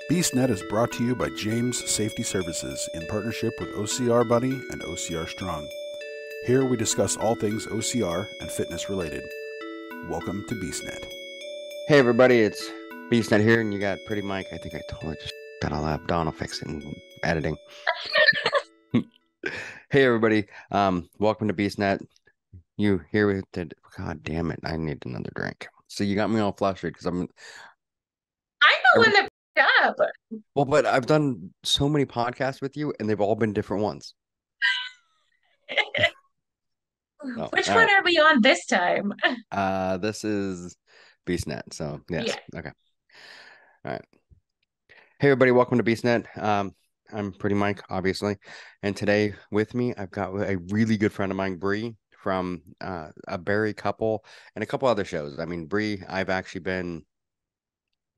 BeastNet is brought to you by James Safety Services in partnership with OCR Buddy and OCR Strong. Here we discuss all things OCR and fitness related. Welcome to BeastNet. Hey everybody, it's BeastNet here, and you got Pretty Mike. I think I totally just got all that. Don will fix it in editing. Hey everybody, welcome to BeastNet. You here with the God damn it, I need another drink. So you got me all flustered because I'm the one that picked up. Well, but I've done so many podcasts with you, and they've all been different ones. Which one are we on this time? This is BeastNet. So yes, yeah. Okay. All right. Hey everybody, welcome to BeastNet. I'm Pretty Mike, obviously, and today with me I've got a really good friend of mine, Bree, from a Bari couple and a couple other shows. I mean, Bree, I've actually been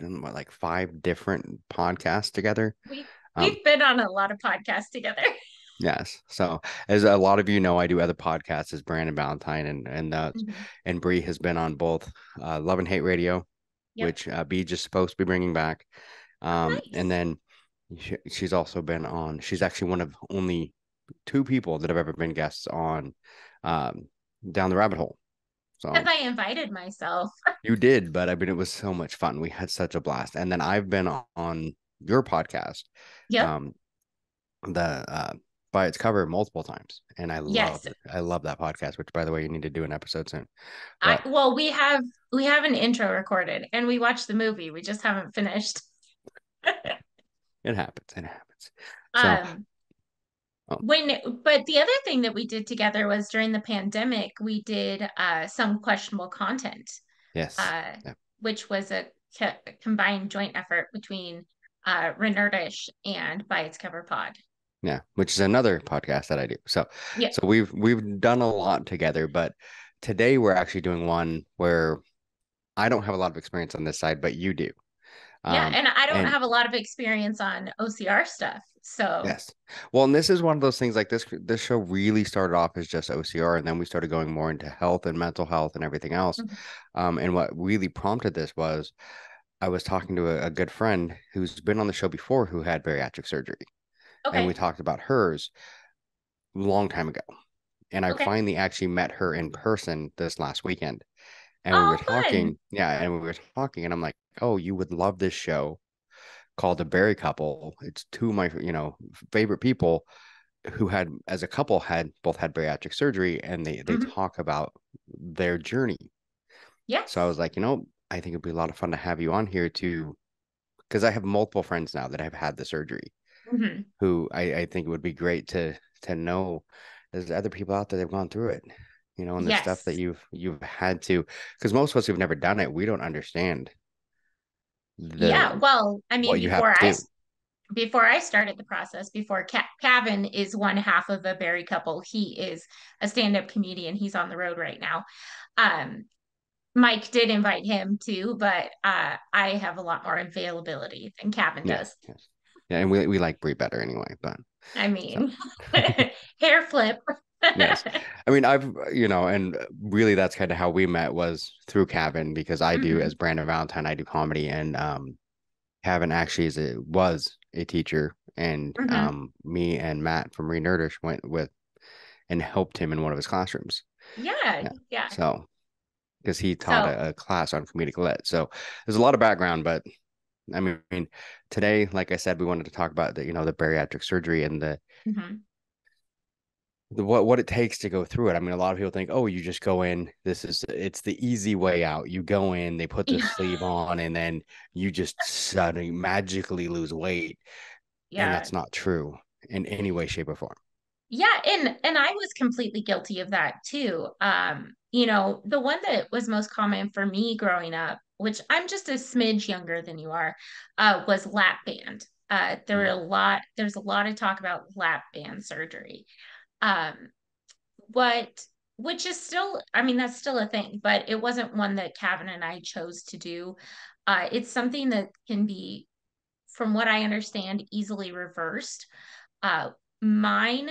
in like 5 different podcasts together. We've been on a lot of podcasts together. Yes. So as a lot of you know, I do other podcasts as Brandon Valentine and Bree has been on both Love and Hate Radio, which B just supposed to be bringing back. Nice. And then she's also been on, she's actually one of only 2 people that have ever been guests on Down the Rabbit Hole. So because I invited myself. You did, but I mean, it was so much fun. We had such a blast. And then I've been on your podcast. Yep. By its cover multiple times, and I love that podcast, which by the way you need to do an episode soon. Well, we have an intro recorded and we watched the movie, we just haven't finished. It happens. But the other thing that we did together was during the pandemic we did some questionable content. Yes. Which was a combined joint effort between Renerdish and By Its Cover Pod. Yeah, which is another podcast that I do. So we've done a lot together, but today we're actually doing one where I don't have a lot of experience on this side, but you do. And I don't have a lot of experience on OCR stuff. So yes. Well, and this is one of those things, like this show really started off as just OCR, and then we started going more into health and mental health and everything else. And what really prompted this was I was talking to a good friend who's been on the show before who had bariatric surgery. And we talked about hers a long time ago. And I finally actually met her in person this last weekend. And we were talking. And we were talking, and I'm like, oh, you would love this show called The Bari Couple. It's 2 of my, favorite people who had, as a couple, both had bariatric surgery, and they talk about their journey. Yeah. So I was like, I think it'd be a lot of fun to have you on here too, because I have multiple friends now that have had the surgery. Who I think it would be great to know there's other people out there that have gone through it, and the stuff that you've had to, because most of us who've never done it, we don't understand. Well, I mean, before I started the process, before Kevin is one half of a Bari couple, he is a stand-up comedian. He's on the road right now. Mike did invite him too, but I have a lot more availability than Kevin does. Yes. Yeah, and we like Bree better anyway, but I mean, hair flip. Yes. I mean, I've, and really that's kind of how we met, was through Kevin, because I do, as Brandon Valentine, I do comedy, and Kevin actually was a teacher, and me and Matt from Renerdish went with and helped him in one of his classrooms. Yeah. So, because he taught a class on comedic lit. So there's a lot of background, but I mean, today, like I said, we wanted to talk about the bariatric surgery and the what it takes to go through it. I mean, a lot of people think, oh, you just go in. It's the easy way out. You go in, they put the sleeve on, and then you just suddenly magically lose weight. Yeah, and that's not true in any way, shape, or form. Yeah, and I was completely guilty of that too. The one that was most common for me growing up, which I'm just a smidge younger than you are, was lap band. There's a lot of talk about lap band surgery. Which is still, I mean, that's still a thing, but it wasn't one that Kevin and I chose to do. It's something that can be, from what I understand, easily reversed. Mine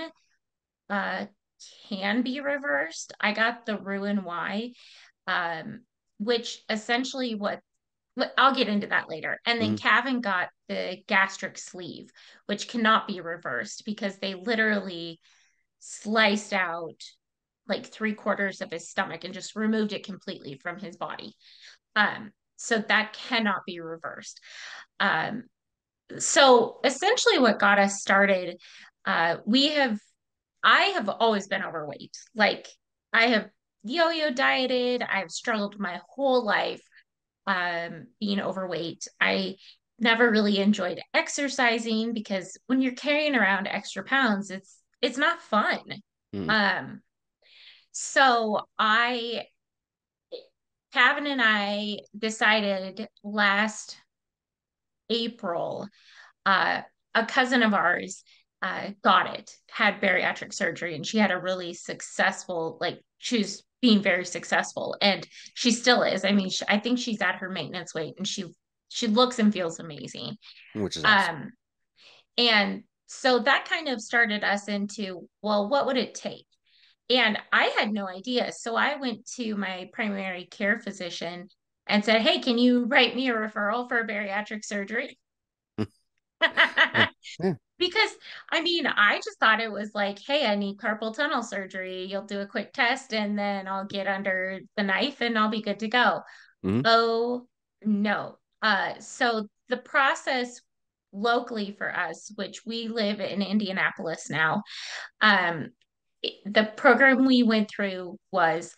can be reversed. I got the Roux-en-Y, which essentially I'll get into that later. And then Hmm. Kevin got the gastric sleeve, which cannot be reversed because they literally sliced out like 3/4 of his stomach and just removed it completely from his body. So that cannot be reversed. Um, so essentially what got us started, we have I have always been overweight. Like I have yo-yo dieted, I've struggled my whole life being overweight. I never really enjoyed exercising because when you're carrying around extra pounds, it's not fun. Hmm. Um, so I Kevin and I decided last April, uh, a cousin of ours got it, had bariatric surgery, and she had a really successful, like, she was being very successful, and she still is. I mean, I think she's at her maintenance weight, and she looks and feels amazing. Which is awesome. Um, and so that kind of started us into, well, what would it take? And I had no idea. So I went to my primary care physician and said, hey, can you write me a referral for bariatric surgery? Yeah. Yeah. Because I mean, I just thought it was like, hey, I need carpal tunnel surgery. You'll do a quick test and then I'll get under the knife and I'll be good to go. Hmm. Oh, no. So the process locally for us, which we live in Indianapolis now, um, the program we went through was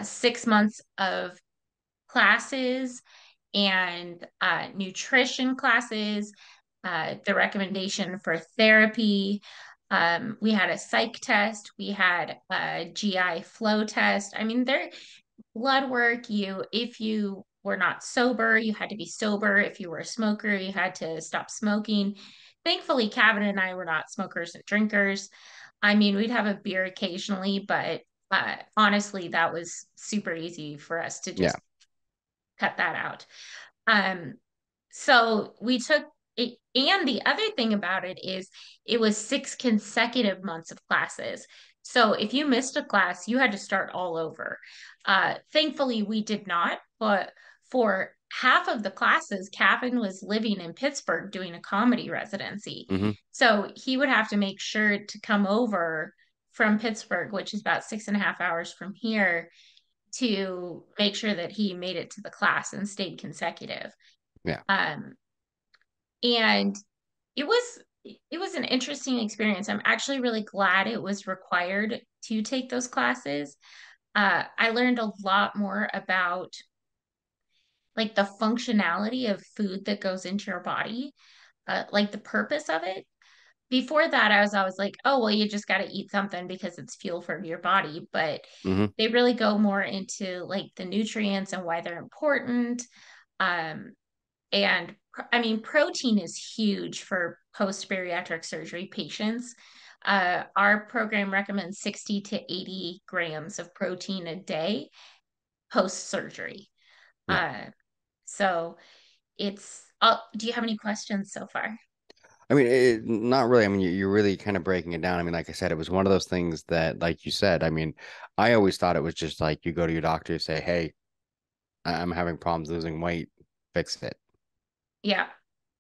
6 months of classes and nutrition classes, the recommendation for therapy. We had a psych test, we had a GI flow test. I mean, there blood work, if you were not sober, you had to be sober. If you were a smoker, you had to stop smoking. Thankfully, Kevin and I were not smokers and drinkers. I mean, we'd have a beer occasionally, but honestly, that was super easy for us to Yeah. just cut that out. Um, so we took it, and the other thing about it is it was 6 consecutive months of classes. So if you missed a class, you had to start all over. Thankfully, we did not, but for half of the classes, Kevin was living in Pittsburgh doing a comedy residency. Hmm. So he would have to make sure to come over from Pittsburgh, which is about 6.5 hours from here, to make sure that he made it to the class and stayed consecutive. Yeah. Um, and it was it was an interesting experience. I'm actually really glad it was required to take those classes. I learned a lot more about like the functionality of food that goes into your body, like the purpose of it. Before that, I was always like, oh, well, you just got to eat something because it's fuel for your body. But Hmm. they really go more into like the nutrients and why they're important. Um, and I mean, protein is huge for post bariatric surgery patients. Our program recommends 60 to 80 grams of protein a day post surgery. Yeah. Uh, so do you have any questions so far? I mean, not really. I mean, you're really kind of breaking it down. I mean, like I said, it was one of those things that, like you said, I mean, I always thought it was just like you go to your doctor, say, hey, I'm having problems losing weight, fix it. Yeah.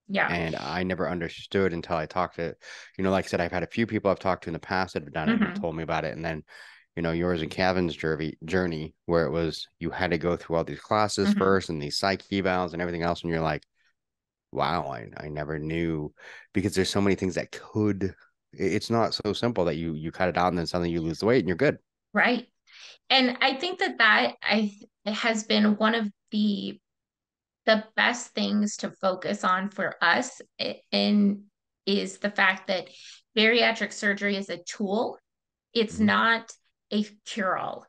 Yeah. And I never understood until I talked to, like I said, I've had a few people I've talked to in the past that have done it and have Hmm. told me about it. And then, yours and Kevin's journey where it was you had to go through all these classes Hmm. first and these psych evals and everything else. And you're like, wow, I never knew because there's so many things that could. It's not so simple that you cut it out and then suddenly you lose the weight and you're good. Right. And I think that has been one of the best things to focus on for us in is the fact that bariatric surgery is a tool. It's Hmm. not a cure-all.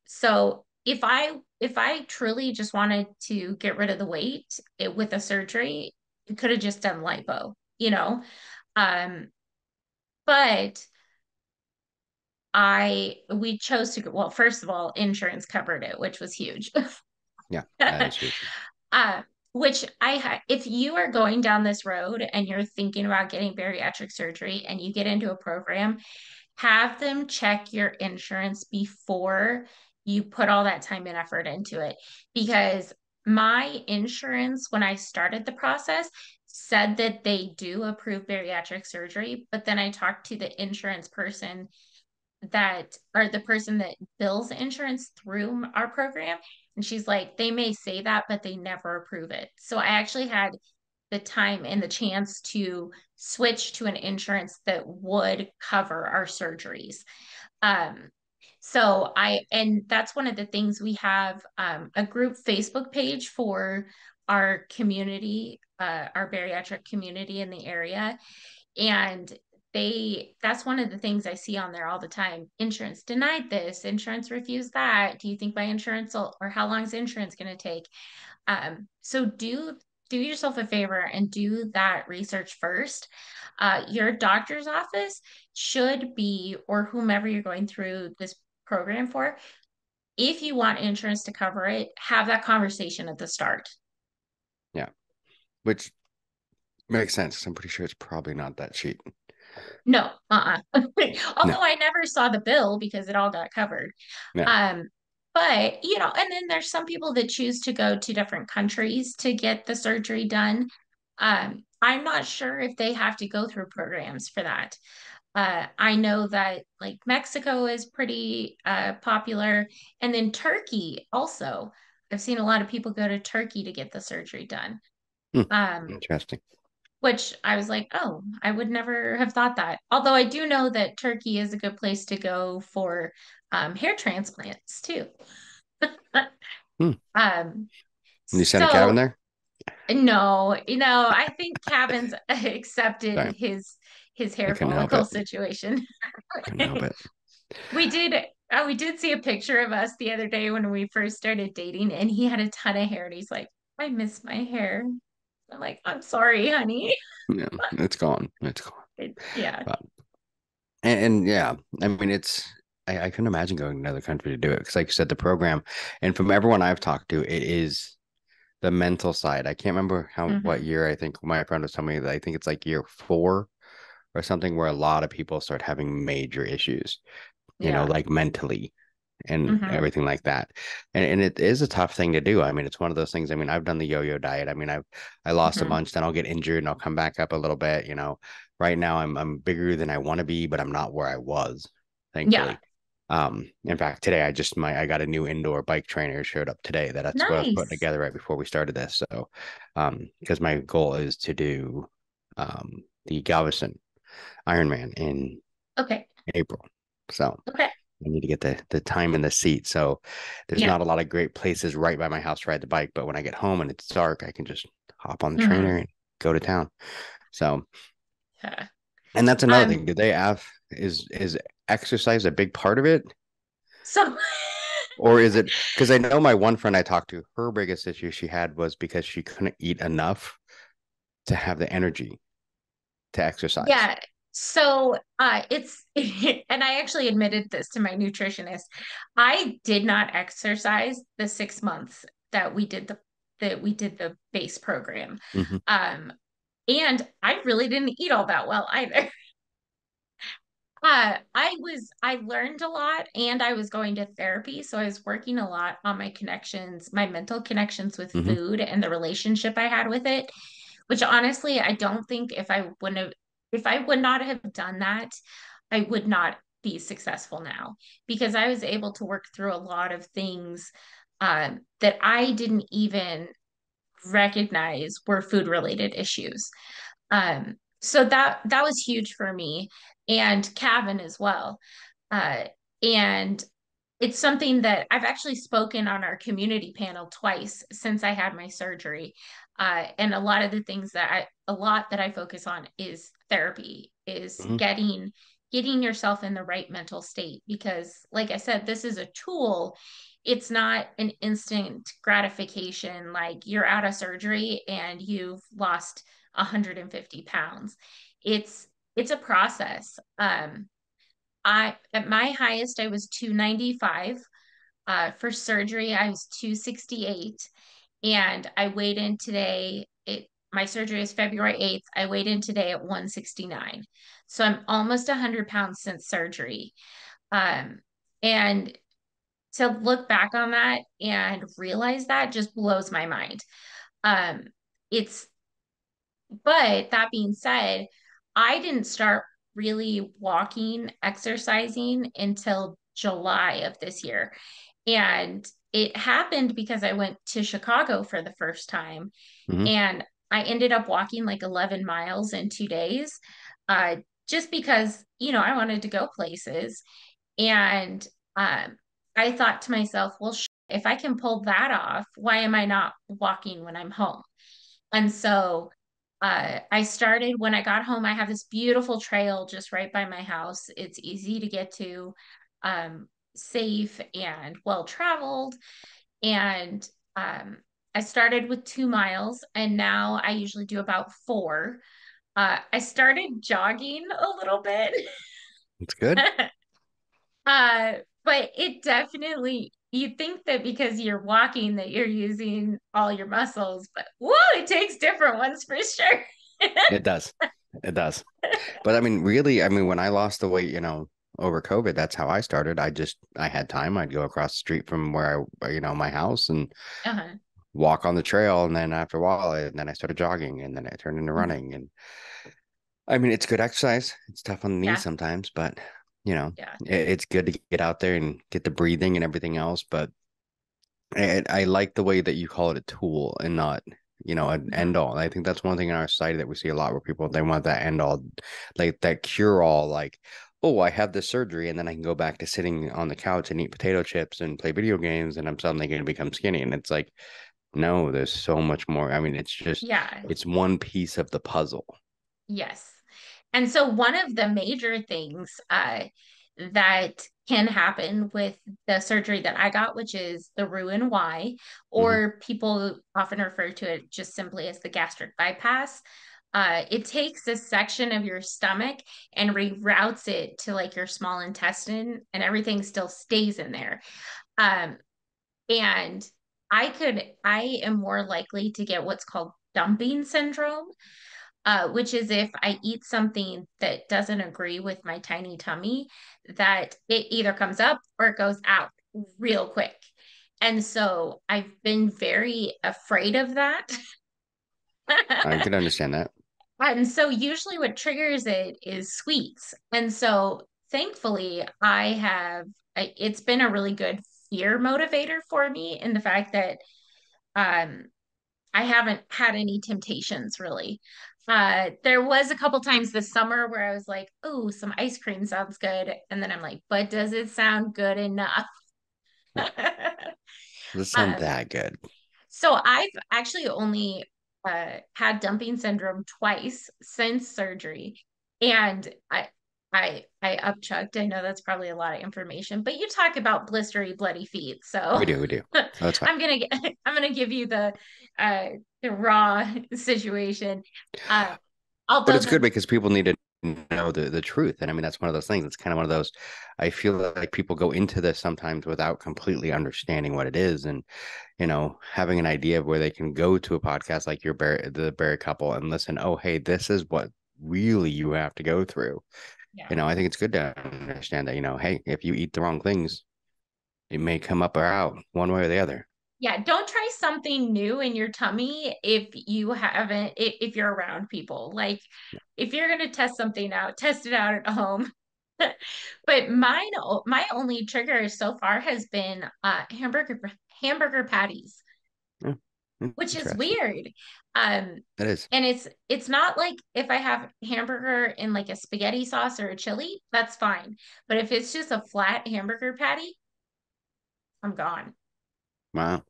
So if I truly just wanted to get rid of the weight with a surgery, it could have just done lipo, you know. Um, but we chose to go, well, first of all, insurance covered it, which was huge. Yeah, that is huge. uh, which if you are going down this road and you're thinking about getting bariatric surgery and you get into a program, have them check your insurance before you put all that time and effort into it. Because my insurance, when I started the process, said that they do approve bariatric surgery, but then I talked to the insurance person that, or the person that bills insurance through our program, and she's like, they may say that, but they never approve it. So I actually had the time and the chance to switch to an insurance that would cover our surgeries. Um, and that's one of the things we have, a group Facebook page for our community, our bariatric community in the area. And that's one of the things I see on there all the time. Insurance denied this, insurance refused that. Do you think my insurance will, or how long is insurance going to take? So do yourself a favor and do that research first. Your doctor's office should be, or whomever you're going through this program for, if you want insurance to cover it, have that conversation at the start. Yeah, which makes sense. I'm pretty sure it's probably not that cheap. No, No, although I never saw the bill because it all got covered. yeah. Um, but and then there's some people that choose to go to different countries to get the surgery done. I'm not sure if they have to go through programs for that. I know that like Mexico is pretty popular, and then Turkey also. I've seen a lot of people go to Turkey to get the surgery done. Hmm. Um, Interesting. which I was like, oh, I would never have thought that. Although I do know that Turkey is a good place to go for hair transplants too. Hmm. Um, You sent a cabin so there? no, I think Kevin's accepted Sorry, his I hair couldn't help follicle it. situation. Couldn't help it. We did we did see a picture of us the other day when we first started dating, and he had a ton of hair, and he's like, I miss my hair. I'm like, I'm sorry, honey. Yeah, it's gone. It's gone. Yeah. But and yeah, I mean, I couldn't imagine going to another country to do it because, like you said, the program, and from everyone I've talked to, it is the mental side. I can't remember what Hmm. year. I think my friend was telling me that I think it's like year 4 or something where a lot of people start having major issues, Yeah. like mentally and Hmm. everything like that. And it is a tough thing to do. I mean, it's one of those things. I mean, I've done the yo-yo diet. I mean, I lost a Hmm. bunch, then I'll get injured and I'll come back up a little bit. Right now I'm bigger than I want to be, but I'm not where I was, Yeah. thankfully. In fact, today I got a new indoor bike trainer showed up today. That's what I was putting Nice. together right before we started this. So, because my goal is to do the Galveston Ironman in Okay. April. So Okay. I need to get the time in the seat. So there's Yeah. not a lot of great places right by my house to ride the bike, but when I get home and it's dark, I can just hop on the Hmm. trainer and go to town. So, Yeah. and that's another thing. Um, Do they have is exercise a big part of it? so Or is it because I know my one friend I talked to, her biggest issue she had was because she couldn't eat enough to have the energy to exercise. yeah. So it's and I actually admitted this to my nutritionist. I did not exercise the 6 months that we did the base program. Hmm. Um, and I really didn't eat all that well either. I learned a lot and I was going to therapy. So I was working a lot on my connections, my mental connections with Hmm. food and the relationship I had with it, which honestly, I don't think if I would not have done that, I would not be successful now because I was able to work through a lot of things that I didn't even recognize were food related issues. So that was huge for me and Kevin as well. Uh, and it's something that I've actually spoken on our community panel twice since I had my surgery. And a lot that I focus on is therapy, is Hmm. getting yourself in the right mental state. Because like I said, this is a tool. It's not an instant gratification, like you're out of surgery and you've lost 150 pounds. It's it's a process. I at my highest I was 295. For surgery, I was 268, and I weighed in today. My surgery is February 8th. I weighed in today at 169. So I'm almost 100 pounds since surgery. Um, and to look back on that and realize that just blows my mind. Um, it's, but that being said, I didn't start really walking, exercising until July of this year. And it happened because I went to Chicago for the first time, Hmm. and I ended up walking like 11 miles in 2 days, uh, just because, I wanted to go places. And um, I thought to myself, well, if I can pull that off, why am I not walking when I'm home? And so I started when I got home. I have this beautiful trail just right by my house. It's easy to get to, um, safe and well traveled. And um, I started with 2 miles, and now I usually do about four. I started jogging a little bit. It's good. But it definitely, you think that because you're walking that you're using all your muscles, but whoa, it takes different ones for sure. It does. It does. But I mean, really, I mean, when I lost the weight, over COVID, that's how I started. I had time. I'd go across the street from where my house and Uh-huh. walk on the trail. And then after a while, and then I started jogging and then it turned into Mhm. running. And I mean, it's good exercise. It's tough on the knees Yeah, sometimes, but you know, yeah. it's good to get out there and get the breathing and everything else. But I like the way that you call it a tool and not, an Mhm. end all. I think that's one thing in our society that we see a lot where people they want that end all, like that cure all, like, oh, I have this surgery and then I can go back to sitting on the couch and eat potato chips and play video games and I'm suddenly going to become skinny. And it's like, no, there's so much more. I mean, Yeah. it's one piece of the puzzle. Yes. And so one of the major things that can happen with the surgery that I got, which is the Roux-en-Y, Hmm. or people often refer to it just simply as the gastric bypass. It takes a section of your stomach and reroutes it to like your small intestine, and everything still stays in there. Um, and I am more likely to get what's called dumping syndrome, which is if I eat something that doesn't agree with my tiny tummy, that it either comes up or it goes out real quick. And so I've been very afraid of that. I can understand that. And so usually what triggers it is sweets. And so thankfully, it's been a really good fear motivator for me in the fact that um, I haven't had any temptations really. There was a couple times this summer where I was like, oh, some ice cream sounds good. And then I'm like, but does it sound good enough? Does sound Um, that good. so I've actually only had dumping syndrome twice since surgery. And I upchucked. I know that's probably a lot of information, but you talk about blistery, bloody feet. So We do. So that's fine. I'm gonna give you uh the raw situation. Uh But although it's good the because people need to know the truth. And I mean, that's one of those things. It's kind of one of those, I feel like people go into this sometimes without completely understanding what it is. And, having an idea of where they can go to a podcast like the Barry couple and listen, oh, hey, this is what really you have to go through. Yeah. I think it's good to understand that, hey, if you eat the wrong things, it may come up or out one way or the other. Yeah, don't try something new in your tummy if you haven't, if you're around people. Like if you're going to test something out, test it out at home. But my only trigger so far has been hamburger patties, Yeah, which is interesting. weird. Um, That is. and it's not like if I have hamburger in like a spaghetti sauce or a chili, that's fine. But if it's just a flat hamburger patty, I'm gone. Wow.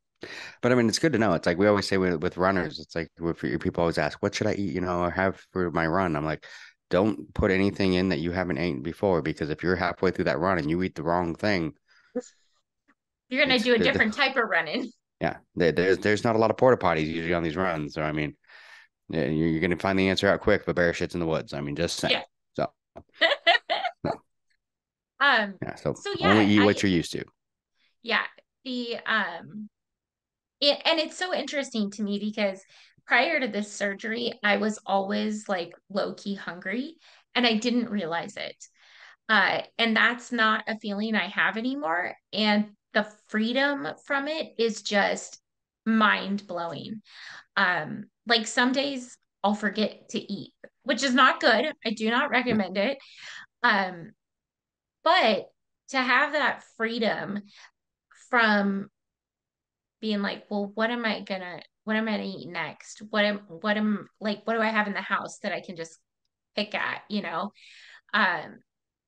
But I mean, it's good to know. It's like we always say with runners, it's like if people always ask, what should I eat, or have for my run? I'm like, don't put anything in that you haven't eaten before, because if you're halfway through that run and you eat the wrong thing, You're gonna it's do a different type of running. yeah, there's not a lot of porta potties usually on these runs. So I mean, yeah, you're gonna find the answer out quick, but bear shit's in the woods. I mean, just saying. Yeah. So no, Um, yeah, so so only yeah, eat what you're used to. yeah, the and it's so interesting to me because prior to this surgery, I was always like low key hungry and I didn't realize it. And that's not a feeling I have anymore. And the freedom from it is just mind blowing. Like some days I'll forget to eat, which is not good. I do not Yeah. recommend it. Um, but to have that freedom from being like, well, what am I gonna eat next? What do I have in the house that I can just pick at, you know? Um,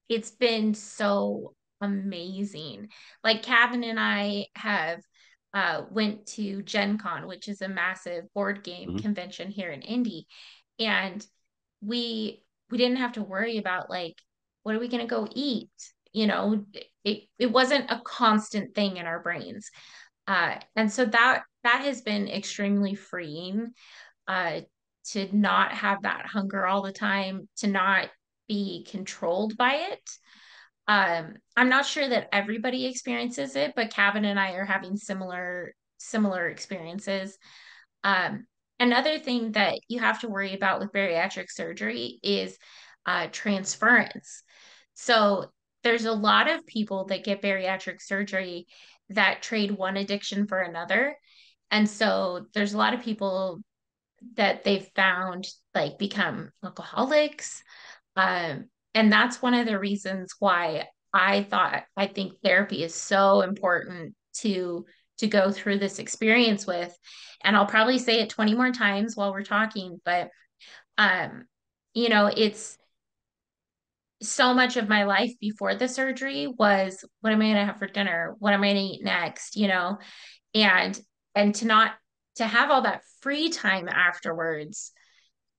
it's been so amazing. Like Kevin and I have went to Gen Con, which is a massive board game Mhm. convention here in Indy, and we didn't have to worry about like what are we going to go eat? You know, it wasn't a constant thing in our brains. And so that has been extremely freeing, uh, to not have that hunger all the time, to not be controlled by it. I'm not sure that everybody experiences it, but Kevin and I are having similar experiences. Um, Another thing that you have to worry about with bariatric surgery is transference. So there's a lot of people that get bariatric surgery that trade one addiction for another. And so there's a lot of people that they've found like become alcoholics. And that's one of the reasons why I think therapy is so important to go through this experience with. And I'll probably say it 20 more times while we're talking, but um, it's so much of my life before the surgery was what am I gonna have for dinner? What am I gonna eat next? And to not to have all that free time afterwards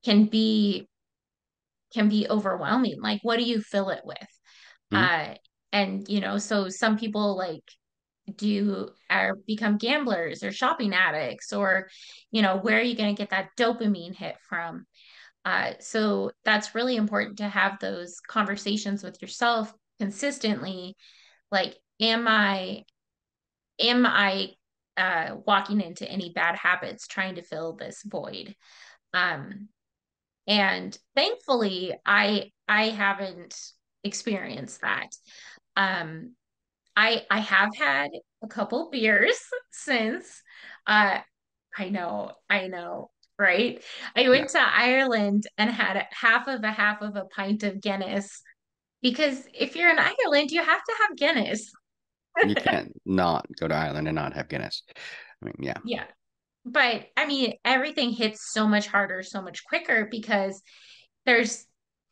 can be overwhelming. Like, what do you fill it with? Mhm. Uh, and so some people like do or become gamblers or shopping addicts, or where are you going to get that dopamine hit from? So that's really important to have those conversations with yourself consistently. Like, am I walking into any bad habits trying to fill this void? Um, and thankfully I haven't experienced that. um I have had a couple beers since. uh I know, right? I Yeah. went to Ireland and had half of a pint of Guinness, because if you're in Ireland you have to have Guinness. You can't not go to Ireland and not have Guinness. I mean, yeah. Yeah, but I mean everything hits so much harder, so much quicker, because there's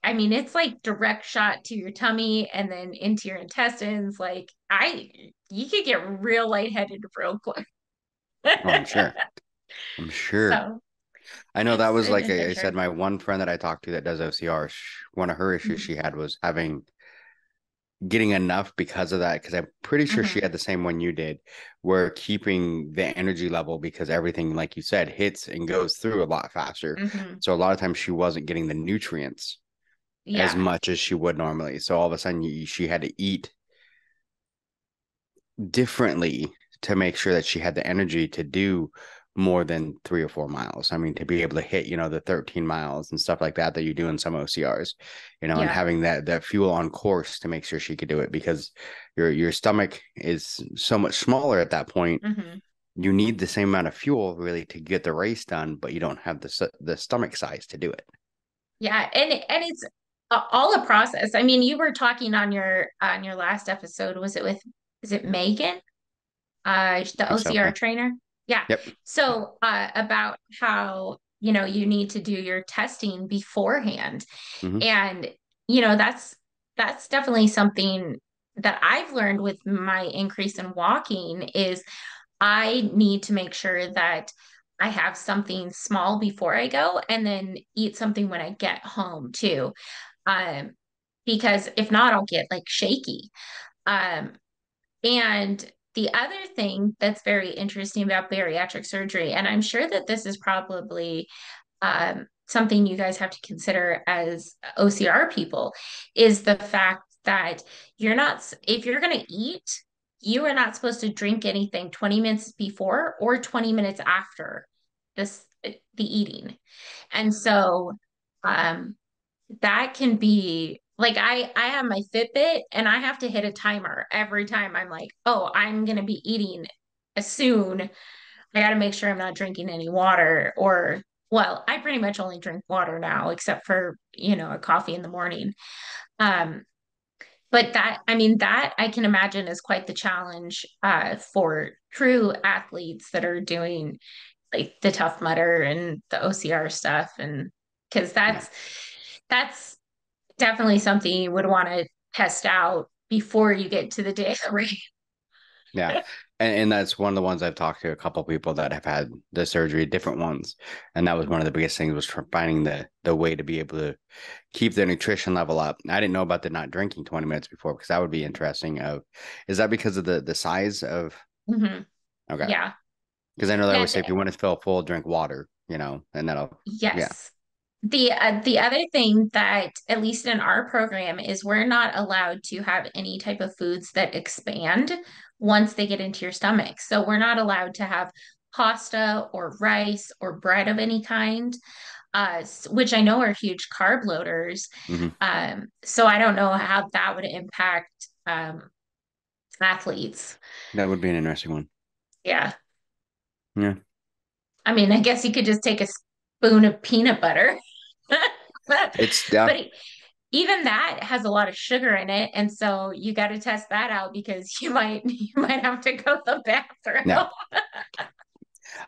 it's like direct shot to your tummy and then into your intestines. Like, you could get real lightheaded real quick. Oh, I'm sure. I'm sure. So I know that it's was an like I adventure. said, my one friend that I talked to that does OCR, one of her issues Mhm. she had was getting enough because of that. Because I'm pretty sure she Mhm. had the same one you did, where keeping the energy level because everything, like you said, hits and goes through a lot faster. Mhm. So a lot of times she wasn't getting the nutrients as Yeah. much as she would normally. So all of a sudden she had to eat differently to make sure that she had the energy to do more than 3 or 4 miles. I mean, to be able to hit, the 13 miles and stuff like that that you do in some OCRs, and Yeah. having that fuel on course to make sure she could do it because your stomach is so much smaller at that point. Mhm. You need the same amount of fuel really to get the race done, but you don't have the stomach size to do it. Yeah, and it's all a process. I mean, you were talking on your last episode, was it with, is it Megan? I The think so. OCR Yeah. trainer. Yeah. Yep. So, about how, you need to do your testing beforehand. Hmm. And, that's definitely something that I've learned with my increase in walking is I need to make sure that I have something small before I go and then eat something when I get home too. Um, because if not, I'll get like shaky. Um, and the other thing that's very interesting about bariatric surgery, and I'm sure that this is probably something you guys have to consider as OCR people, is the fact that if you're going to eat, you are not supposed to drink anything 20 minutes before or 20 minutes after the eating. And so um, that can be Like I have my Fitbit and I have to hit a timer every time I'm like, oh, I'm gonna be eating soon. I got to make sure I'm not drinking any water or well, I pretty much only drink water now except for, a coffee in the morning. Um, but that, I mean, that I can imagine is quite the challenge for true athletes that are doing like the Tough Mudder and the OCR stuff. And because Yeah. that's definitely something you would want to test out before you get to the day of the race. Yeah. And that's one of the ones I've talked to a couple people that have had the surgery, different ones. And that was one of the biggest things was finding the way to be able to keep their nutrition level up. I didn't know about the not drinking 20 minutes before because that would be interesting. Is that because of the size of Hmm. okay. Yeah. Because I know that Yeah. would say if you want to feel full, drink water, and that'll yeah. Yes. The other thing that, at least in our program, is we're not allowed to have any type of foods that expand once they get into your stomach. So we're not allowed to have pasta or rice or bread of any kind, which I know are huge carb loaders. Hmm. So I don't know how that would impact athletes. That would be an interesting one. Yeah. Yeah. I mean, I guess you could just take a spoon of peanut butter. It's yeah. But even that has a lot of sugar in it, and so you got to test that out because you might have to go to the Yeah. bathroom.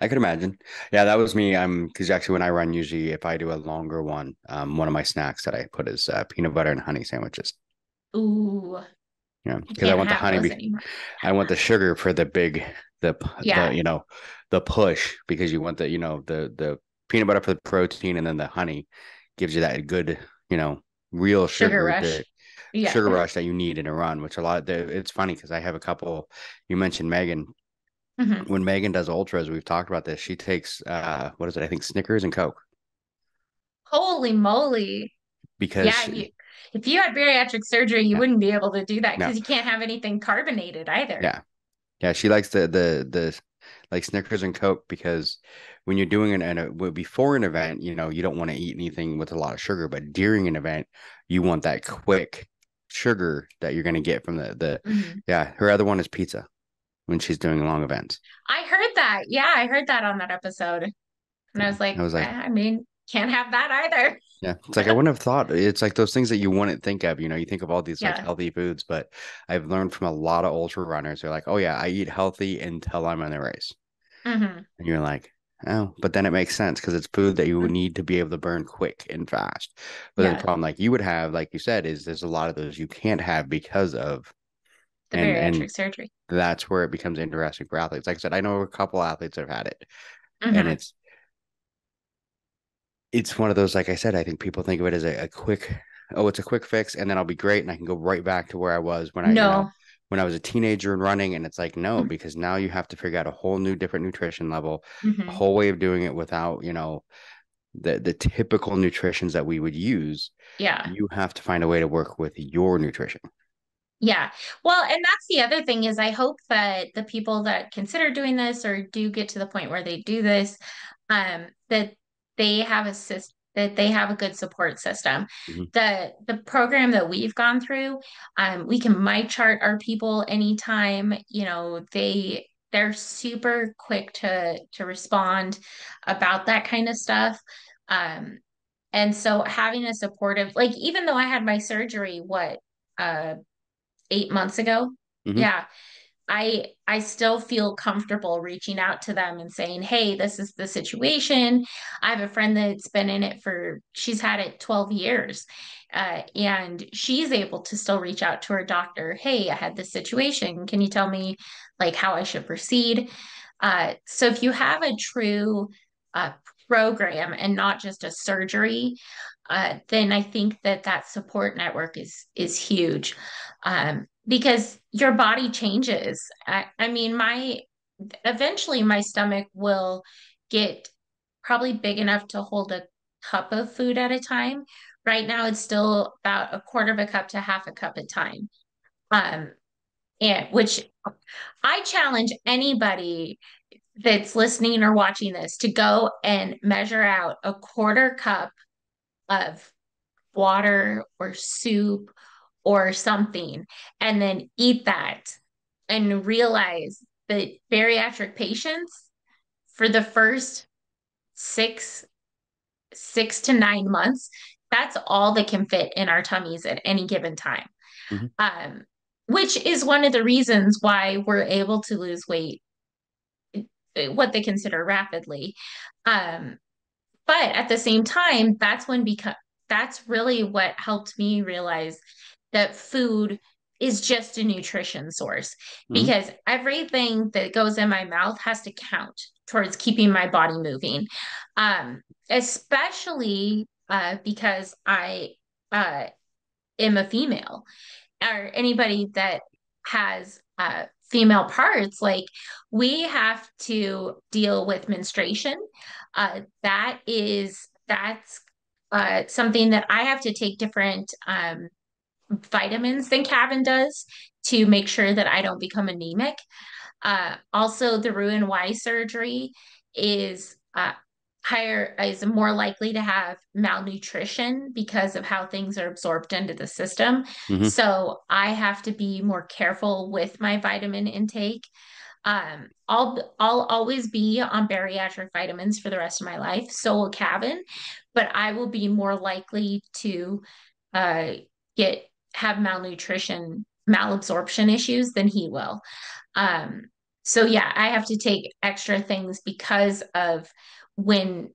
I could imagine. Yeah, that was me. Because actually, when I run, usually if I do a longer one, one of my snacks that I put is peanut butter and honey sandwiches. Ooh, Yeah, you because I can't want the have honey. those anymore. I want the sugar for the big, the Yeah, the push because you want the peanut butter for the protein and then the honey gives you that good real sugar sugar rush. the Yeah. sugar rush that you need in a run. Which it's funny because I have a couple. You mentioned Megan. Mhm. When Megan does ultras, we've talked about this. She takes what is it? I think Snickers and Coke Holy moly. Yeah, because if you had bariatric surgery, you yeah, wouldn't be able to do that no, because you can't have anything carbonated either. yeah, yeah. She likes the like Snickers and Coke because when you're doing before an event, you don't want to eat anything with a lot of sugar, but during an event, you want that quick sugar that you're going to get from the Mhm. yeah. Her other one is pizza when she's doing long events. I heard that. Yeah, I heard that on that episode. And I Yeah, was I like, was like, I mean, can't have that either. yeah, it's like I wouldn't have thought. It's like those things that you wouldn't think of. You think of all these like Yeah. healthy foods, but I've learned from a lot of ultra runners. They're like, oh yeah, I eat healthy until I'm in the race, Hmm. and you're like, oh, but then it makes sense because it's food that you would need to be able to burn quick and fast. But then the Yeah. problem, like you would have, like you said, is there's a lot of those you can't have because of, The and bariatric surgery. that's where it becomes interesting for athletes. Like I said, I know a couple athletes that have had it, and Hmm. it's one of those, like I said, I think people think of it as a quick, oh, it's a quick fix, and then I'll be great, and I can go right back to where I was No. when I was a teenager and running. And it's like, no, Hmm. because now you have to figure out a whole new different nutrition level, a Hmm. whole way of doing it without, the typical nutritions that we would use. Yeah. You have to find a way to work with your nutrition. Yeah. Well, and that's the other thing is I hope that the people that consider doing this or do get to the point where they do this, that they have that they have a good support system. Mhm. The program that we've gone through, we can mic chart our people anytime, they're super quick to respond about that kind of stuff. Um, and so having a supportive, like even though I had my surgery, uh 8 months ago. Mhm. Yeah. I still feel comfortable reaching out to them and saying, "Hey, this is the situation." I have a friend that's been in it she's had it 12 years. And she's able to still reach out to her doctor. "Hey, I had this situation. Can you tell me like how I should proceed?" So if you have a true uh, program and not just a surgery, then I think that support network is huge, because your body changes. I mean, my eventually my stomach will get probably big enough to hold a cup of food at a time. Right now, it's still about a quarter of a cup to half a cup at a time. Um, and which I challenge anybody that's listening or watching this to go and measure out a quarter cup of water or soup or something, and then eat that and realize that bariatric patients for the first six 6 to 9 months, that's all that can fit in our tummies at any given time. Mm-hmm. Which is one of the reasons why we're able to lose weight, what they consider rapidly. Um, but at the same time, that's really what helped me realize that food is just a nutrition source, Mm-hmm. because everything that goes in my mouth has to count towards keeping my body moving. Especially because I uh, am a female, or anybody that has female parts, like we have to deal with menstruation. That's something that I have to take different vitamins than Kevin does to make sure that I don't become anemic. Also, the Roux-en-Y surgery is is more likely to have malnutrition because of how things are absorbed into the system. Mm-hmm. So I have to be more careful with my vitamin intake. I'll always be on bariatric vitamins for the rest of my life. So will Kevin, but I will be more likely to uh, get have malnutrition, malabsorption issues than he will. Um, so yeah, I have to take extra things because of when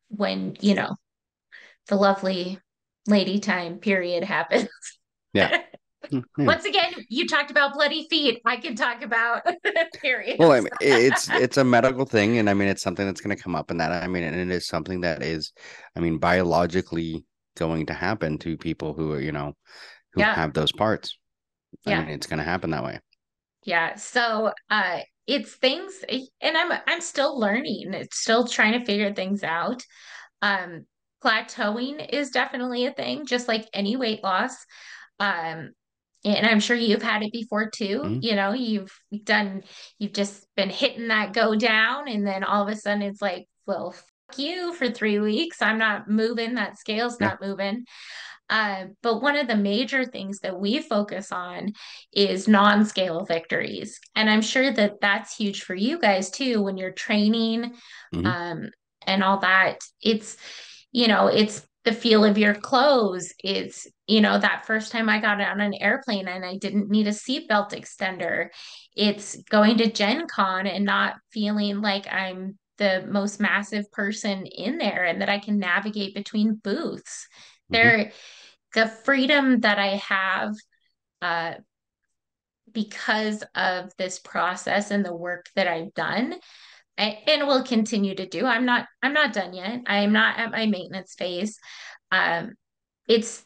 when the lovely lady time period happens. Yeah. Yeah. Once again, you talked about bloody feet. I can talk about Well, I periods. mean, it's a medical thing, and I mean, it's something that's going to come up in that. I mean, and it is something that is, I mean, biologically going to happen to people who are, who Yeah, have those parts. I yeah, mean, it's going to happen that way. yeah. So it's things, and I'm still learning. It's still trying to figure things out. Um, Plateauing is definitely a thing, just like any weight loss. Um, and I'm sure you've had it before too. Mhm. You've just been hitting that go down, and then all of a sudden it's like, well, fuck you for 3 weeks. I'm not moving. That scale's Yeah. not moving. But one of the major things that we focus on is non-scale victories. And I'm sure that that's huge for you guys too when you're training, Hmm. um, and all that. It's the feel of your clothes. It's that first time I got on an airplane and I didn't need a seatbelt extender. It's going to Gen Con and not feeling like I'm the most massive person in there and that I can navigate between booths. Hmm. The freedom that I have uh, because of this process and the work that I've done and will continue to do. I'm not done yet. I am not at my maintenance phase. Um, it's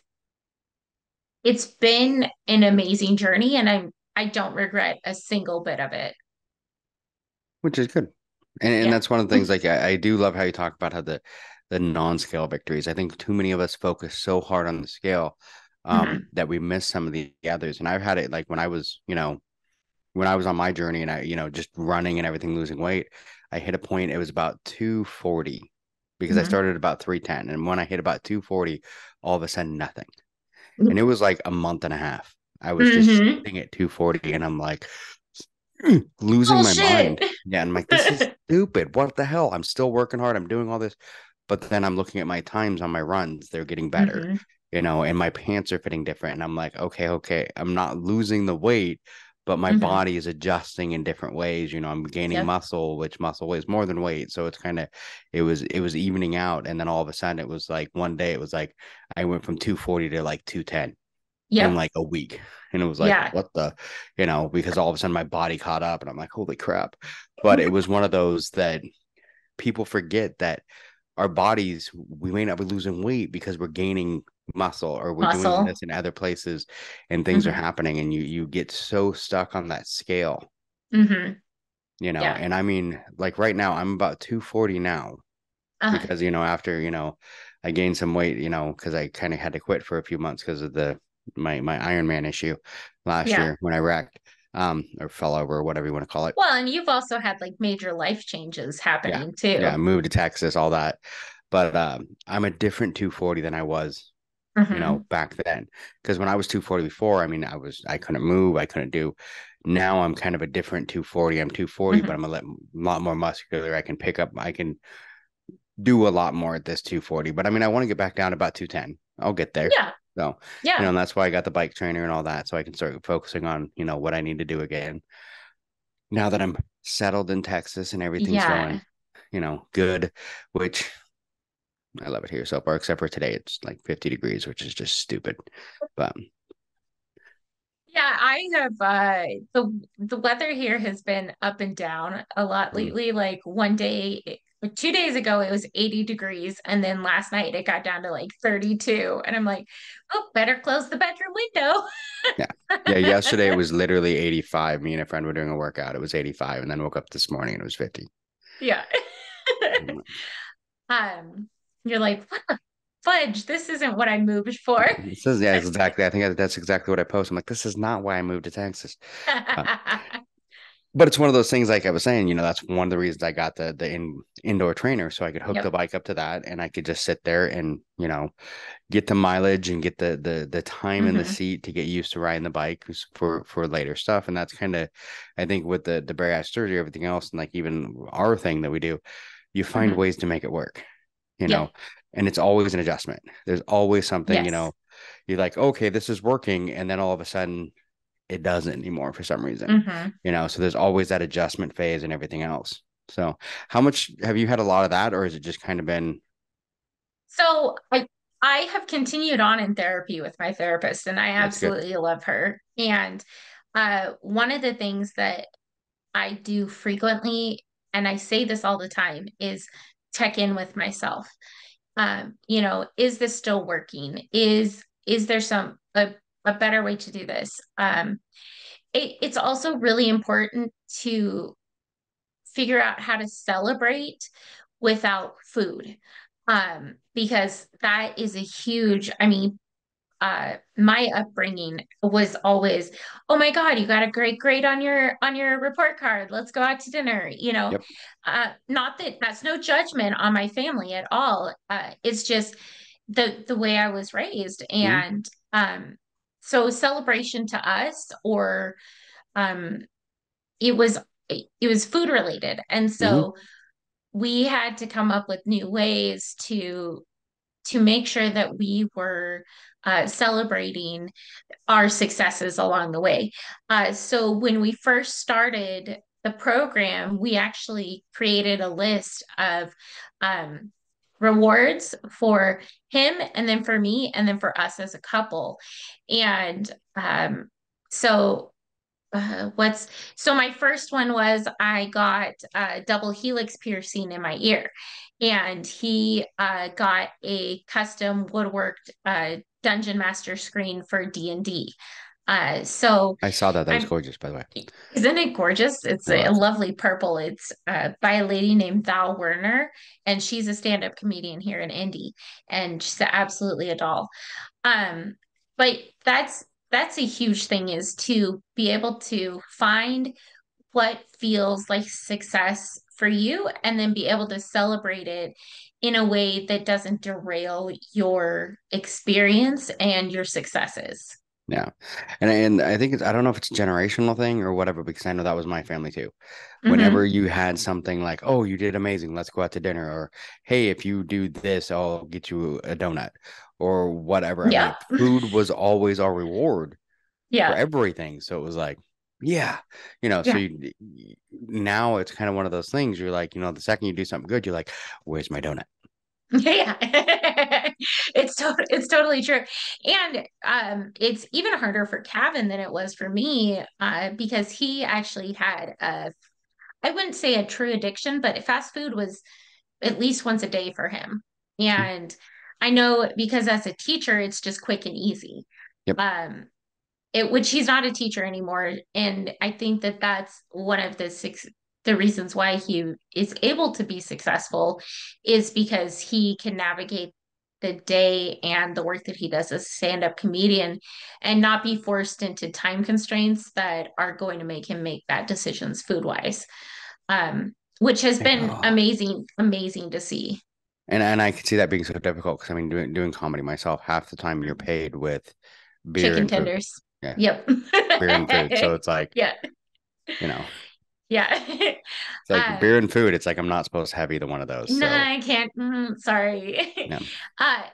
it's been an amazing journey, and I don't regret a single bit of it. Which is good. And Yeah. that's one of the things, like I do love how you talk about how the non-scale victories. I think too many of us focus so hard on the scale Mhm. that we miss some of the others. And I've had it like when I was on my journey and I, just running and everything, losing weight, I hit a point, it was about 240 because I Mhm. started about 310. And when I hit about 240, all of a sudden nothing. And it was like a month and a half. I was just Mhm. sitting at 240 and I'm like losing my Bullshit. mind. Yeah. And I'm like, this is stupid. What the hell? I'm still working hard. I'm doing all this. But then I'm looking at my times on my runs. They're getting better, Mhm. and my pants are fitting different. And I'm like, okay, okay. I'm not losing the weight, but my Mhm. body is adjusting in different ways. I'm gaining Yep. muscle, which muscle weighs more than weight. So it's kind of, it was evening out. And then all of a sudden it was like one day it was like I went from 240 to like 210 in Yep. like a week. And it was like, Yeah. what the, because all of a sudden my body caught up and I'm like, holy crap. But it was one of those that people forget that our bodies, we may not be losing weight because we're gaining muscle or we're doing Muscle. this in other places and things are Mhm. happening and you get so stuck on that scale, Mhm. Yeah. and I mean, like right now, I'm about 240 now Uh, because, after, I gained some weight, because I kind of had to quit for a few months because of my Ironman issue last yeah. year when I wrecked, or fell over or whatever you want to call it. Well, and you've also had like major life changes Yeah. happening Yeah. I too. moved to Texas, all that. but I'm a different 240 than I was, Mm-hmm. back then. Because when I was 240 before, I mean, I couldn't move, I couldn't do. Now I'm kind of a different 240. I'm 240, but Mm-hmm. I'm lot more muscular. I can do a lot more at this 240. But I mean, I want to get back down to about 210. I'll get there. Yeah. So, Yeah. and that's why I got the bike trainer and all that, so I can start focusing on, what I need to do again. Now that I'm settled in Texas and everything's Yeah. going, good, which I love it here so far, except for today. It's like 50 degrees, which is just stupid. But Yeah, I have the weather here has been up and down a lot mm, lately. Like one day, like 2 days ago, it was 80 degrees, and then last night it got down to like 32. And I'm like, oh, better close the bedroom window. yeah. Yeah. Yesterday it was literally 85. Me and a friend were doing a workout. It was 85. And then woke up this morning and it was 50. Yeah. Um, you're like, what the fudge? This isn't what I moved for. It says, yeah, exactly. I think that's exactly what I post. I'm like, this is not why I moved to Texas. Uh, but it's one of those things, like I was saying, that's one of the reasons I got the indoor trainer, so I could hook the Yep. bike up to that, and I could just sit there and get the mileage and get the time in the Hmm. seat to get used to riding the bike for later stuff. And that's kind of, I think, with the bariatric surgery, everything else, and like even our thing that we do, you find Hmm. ways to make it work, you Yeah. know, and it's always an adjustment. There's always something, Yes. you're like, okay, this is working, and then all of a sudden it doesn't anymore for some reason, Hmm. so there's always that adjustment phase and everything else. So how much have you had a lot of that, or has it just kind of been? So I have continued on in therapy with my therapist, and I That's good. absolutely love her. And one of the things that I do frequently, and I say this all the time, is check in with myself. Is this still working? Is there a better way to do this? It's also really important to figure out how to celebrate without food. Because that is a huge, I mean, my upbringing was always, oh my God, you got a great grade on your report card. Let's go out to dinner. Yep. Not that that's no judgment on my family at all. It's just the way I was raised. Hmm. And so celebration to us, or um it was it was food related. And Hmm. so we had to come up with new ways to make sure that we were celebrating our successes along the way. So when we first started the program, we actually created a list of rewards for him, and then for me, and then for us as a couple. And so what's so my first one was I got a double helix piercing in my ear, and he got a custom woodworked dungeon master screen for D&D. So I saw that. That was I'm gorgeous, by the way. Isn't it gorgeous? It's It a was. lovely purple. It's by a lady named Val Werner, and she's a stand-up comedian here in Indy, and she's absolutely a doll. Um, but that's a huge thing, is to be able to find what feels like success for you, and then be able to celebrate it in a way that doesn't derail your experience and your successes. Yeah. And I think I don't know if it's a generational thing or whatever, because I know that was my family too. Whenever Mm-hmm. you had something like, oh, you did amazing, let's go out to dinner, or hey, if you do this, I'll get you a donut or whatever. I mean, Yep. food was always our reward for Yeah. everything. So it was like, yeah, so Yeah. now it's kind of one of those things. You're like, the second you do something good, you're like, where's my donut? Yeah. It's totally true. And it's even harder for Kevin than it was for me, because he actually had I wouldn't say a true addiction, but fast food was at least once a day for him. And I know, because as a teacher, it's just quick and easy. Yep. Um, which he's not a teacher anymore, and I think that that's one of the reasons why he is able to be successful, is because he can navigate the day and the work that he does as a stand-up comedian, and not be forced into time constraints that are going to make him make bad decisions food wise, which has been Oh, amazing to see. And I could see that being so difficult because I mean, doing comedy myself, half the time you're paid with beer Chicken and food. tenders. Yeah, Yep. beer and food. So it's like, Yeah. you know, Yeah. it's like beer and food. It's like I'm not supposed to have either one of those. No, So I can't. Sorry. yeah,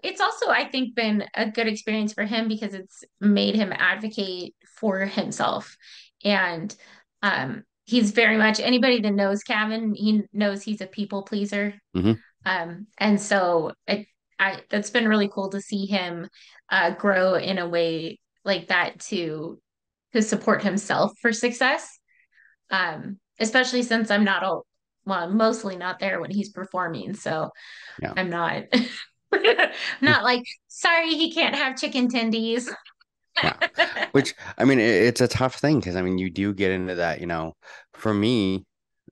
It's also, I think, been a good experience for him because it's made him advocate for himself. And he's very much anybody that knows Kevin, he knows he's a people pleaser. hmm And so that's been really cool to see him grow in a way like that to support himself for success. Especially since I'm not all well, I'm mostly not there when he's performing, so yeah. I'm not not like sorry he can't have chicken tendies. Yeah. Which, I mean, it's a tough thing because, I mean, you do get into that, for me,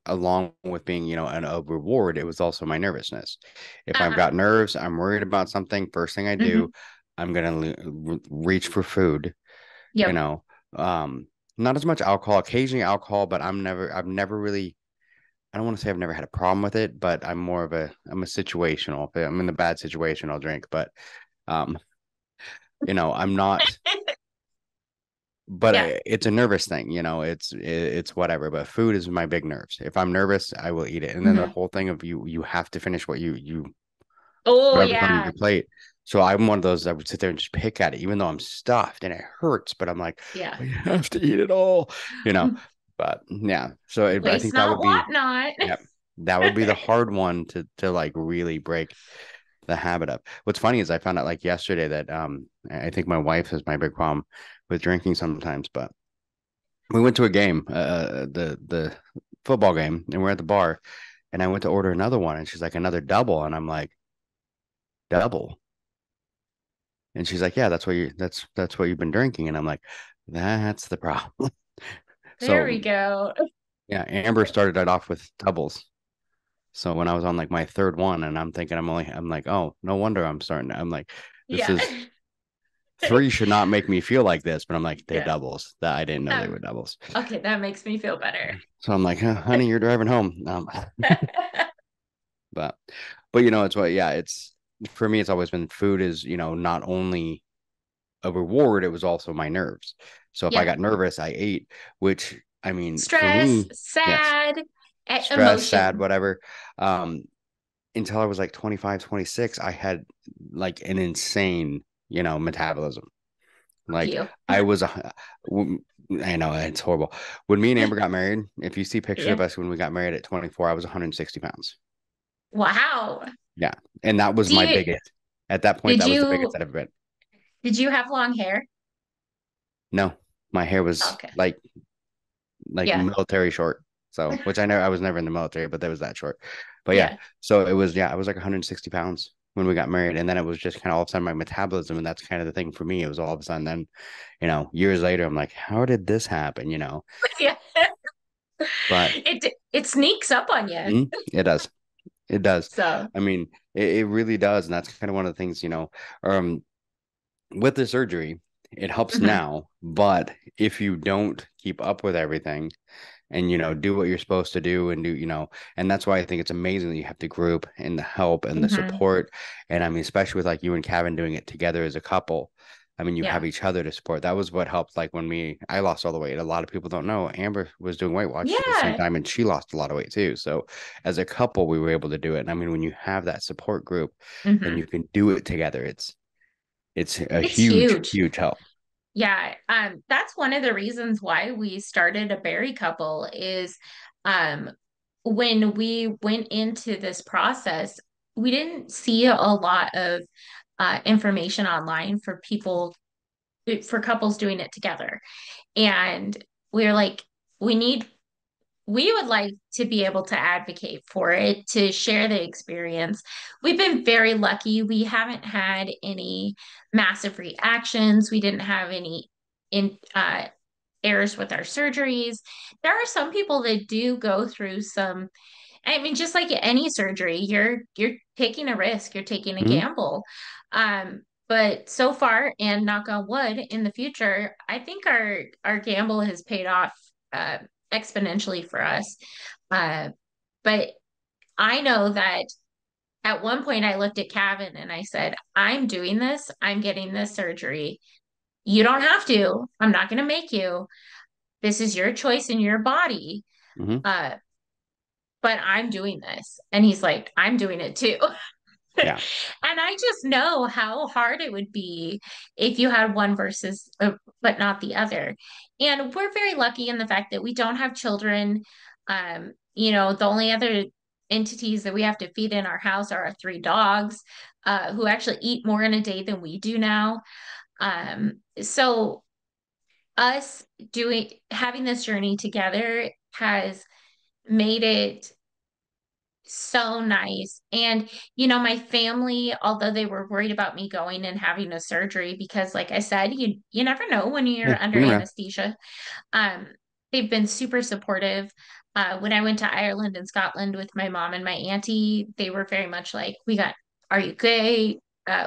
along with being, a reward, it was also my nervousness. If I've Uh-huh. got nerves, I'm worried about something, first thing I do, Hmm. I'm gonna reach for food, you Yep. know. Um, Not as much alcohol, occasionally alcohol, but I've never really, I don't want to say I've never had a problem with it, but I'm a situational. If I'm in a bad situation, I'll drink, but, um, I'm not. But Yeah. it's a nervous thing, it's whatever. But food is my big nerves. If I'm nervous, I will eat it. And then the Hmm. whole thing of you have to finish Oh whatever's on yeah. your plate. So I'm one of those that would sit there and just pick at it, even though I'm stuffed and it hurts. But I'm like, Yeah. I have to eat it all, you know. But yeah, so I Waste think that not, would want be, not. yeah, that would be the hard one to like really break the habit of. What's funny is I found out like yesterday that I think my wife has my big problem with drinking sometimes, but we went to a game, the football game, and we're at the bar, and I went to order another one, and she's like, another double, and I'm like, double, and she's like, yeah, that's what you've been drinking, and I'm like, that's the problem. There So we go. yeah, Amber started it off with doubles. So when I was on like my third one, and I'm thinking I'm like, oh, no wonder I'm starting. I'm like, this Yeah. is three should not make me feel like this, but I'm like, they're Yeah. doubles. That I didn't know they Um, were doubles. okay, that makes me feel better. So I'm like, honey, you're driving home. But it's what, yeah, it's for me, it's always been food is, not only a reward, it was also my nerves. So if I Yeah. got nervous, I ate, which I mean, for Stress, me, yes, sad, stress, sad, emotion. whatever. Um, until I was like 25, 26, I had like an insane, metabolism. Fuck Like you. I was I know it's horrible. When me and Amber got married, if you see pictures of Yeah. us when we got married at 24, I was 160 pounds. Wow. Yeah. And that was Do my you biggest. At that point, did that was the biggest you I'd ever been. did you have long hair? No, my hair was Okay. like Yeah. military short. So, which I was never in the military, but that was that short. But yeah, Yeah. so it was, yeah, I was like 160 pounds when we got married. And then it was just kind of all of a sudden my metabolism. And that's kind of the thing for me. It was all of a sudden then, years later, I'm like, how did this happen? Yeah. But It sneaks up on you. it does. It does. So, I mean, it really does. And that's kind of one of the things, um, with the surgery, it helps mhm, now. But if you don't keep up with everything, and do what you're supposed to do and and that's why I think it's amazing that you have the group and the help and the mhm, support. And I mean, especially with like you and Kevin doing it together as a couple, I mean, you have yeah. each other to support. That was what helped, like when I lost all the weight. A lot of people don't know Amber was doing Weight Watchers at the same Yeah. time, and she lost a lot of weight too. So as a couple we were able to do it. And I mean, when you have that support group and Hmm. you can do it together, it's a It's huge huge. huge help. Yeah. That's one of the reasons why we started a Berry couple is um when we went into this process, we didn't see a lot of information online for couples doing it together. And we're like, we need we would like to be able to advocate for it, to share the experience. We've been very lucky. We haven't had any massive reactions. We didn't have any in errors with our surgeries. There are some people that do go through some, I mean, just like any surgery, you're taking a risk, you're taking a Mhm. gamble. But so far, and knock on wood, in the future, I think our gamble has paid off uh, exponentially for us. Uh, but I know that at one point I looked at Kevin and I said, I'm doing this. I'm getting this surgery. You don't have to. I'm not going to make you. This is your choice in your body. Mm-hmm. But I'm doing this. And he's like, I'm doing it too. Yeah. And I just know how hard it would be if you had one versus, but not the other. And we're very lucky in the fact that we don't have children. The only other entities that we have to feed in our house are our three dogs, who actually eat more in a day than we do now. So us having this journey together has made it so nice. And, my family, although they were worried about me going and having a surgery, because like I said, you never know when Yeah. you're under You never know. anesthesia. Um, they've been super supportive. When I went to Ireland and Scotland with my mom and my auntie, they were very much like, are you okay?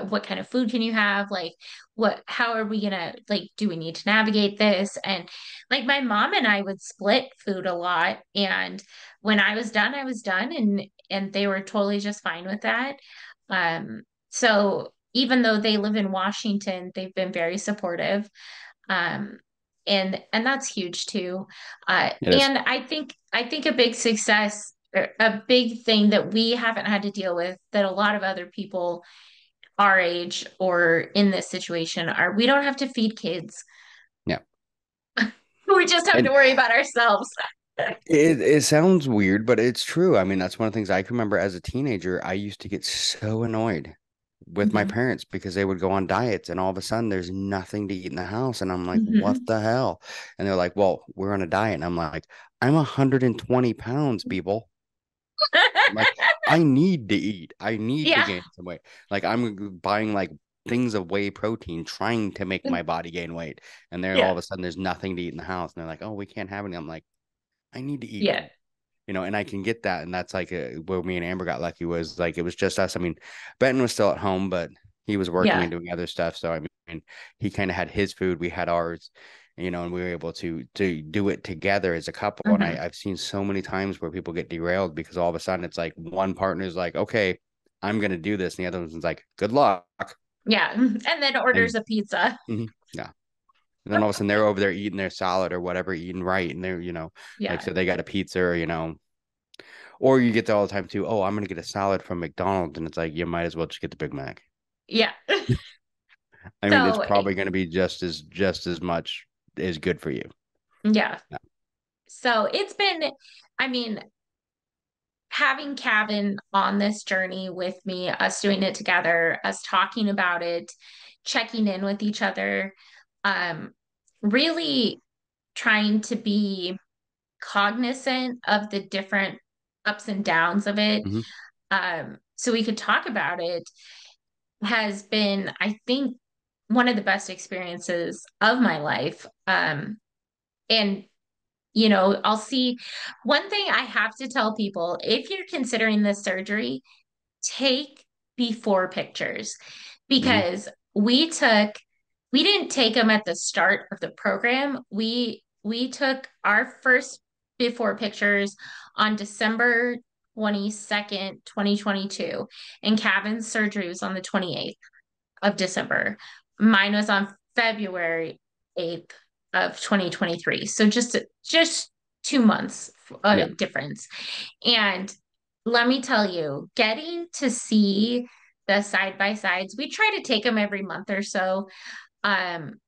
What kind of food can you have? Like, how are we gonna, like, do we need to navigate this? And like my mom and I would split food a lot. And when I was done, and they were totally just fine with that. So even though they live in Washington, they've been very supportive. Um, and that's huge too. It is. And I think a big success, or a big thing that we haven't had to deal with, that a lot of other people our age or in this situation are, we don't have to feed kids. Yeah. We just have to And worry about ourselves. it sounds weird, but it's true. I mean, that's one of the things I can remember as a teenager. I used to get so annoyed with my Mhm. parents because they would go on diets and all of a sudden there's nothing to eat in the house. And I'm like, what Mhm. the hell? And they're like, well, we're on a diet. And I'm like, I'm 120 pounds, people. I'm like, I need to eat. I need to Yeah, gain some weight. Like I'm buying like things of whey protein, trying to make my body gain weight. And then all yeah, of a sudden there's nothing to eat in the house. And they're like, oh, we can't have any. I'm like, I need to eat. yeah, And I can get that. And that's like where me and Amber got lucky was like, it was just us. I mean, Benton was still at home, but he was working yeah. and doing other stuff. So, I mean, he kind of had his food, we had ours, and we were able to do it together as a couple. And Mhm. I've seen so many times where people get derailed because all of a sudden it's like one partner's like, okay, I'm going to do this. And the other one's like, good luck. Yeah. And then orders And a pizza. mhm, yeah. And then all of a sudden they're over there eating their salad or whatever, eating right. And they're, like, Yeah, so they got a pizza or you get that all the time too. Oh, I'm gonna get a salad from McDonald's, and it's like you might as well just get the Big Mac. yeah. I mean, it's So, probably gonna be just as much as good for you. yeah. Yeah. So it's been, I mean, having Kevin on this journey with me, us doing it together, us talking about it, checking in with each other, um, really trying to be cognizant of the different ups and downs of it, Hmm. so we could talk about it, has been, I think, one of the best experiences of my life. And I'll see, one thing I have to tell people, if you're considering this surgery, take before pictures, Hmm. because we didn't take them at the start of the program. We took our first before pictures on December 22nd, 2022, and Kevin's surgery was on the 28th of December. Mine was on February 8th of 2023. So just 2 months Yeah. difference. And let me tell you, getting to see the side by sides, we try to take them every month or so. Um,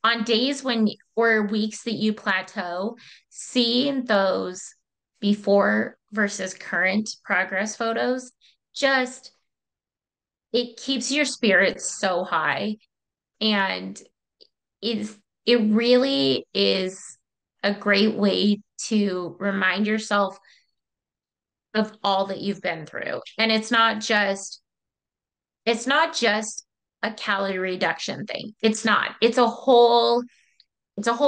on days when or weeks that you plateau, seeing those before versus current progress photos, just it keeps your spirits so high. And is it really is a great way to remind yourself of all that you've been through. And it's not just a calorie reduction thing. It's not. It's a whole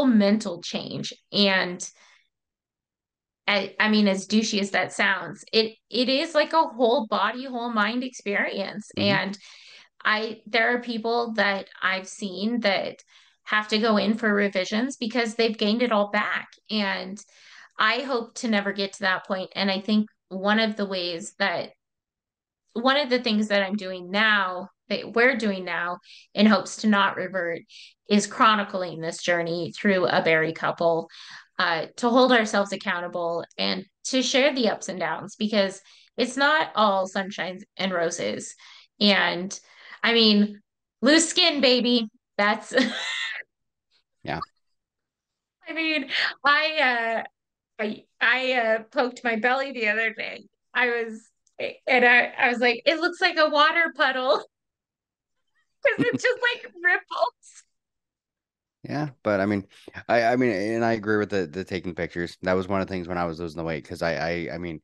mental change. And I mean, as douchey as that sounds, it is like a whole body, whole mind experience. Hmm. And there are people that I've seen that have to go in for revisions because they've gained it all back. And I hope to never get to that point. And I think one of the ways that one of the things that I'm doing now, that we're doing now in hopes to not revert, is chronicling this journey through a Bari couple, to hold ourselves accountable and to share the ups and downs, because it's not all sunshines and roses. And I mean, loose skin, baby. That's, Yeah. I mean, I poked my belly the other day. I was like, it looks like a water puddle because it's just like ripples. Yeah, but I mean, I mean, and I agree with the taking pictures. That was one of the things when I was losing the weight because I mean,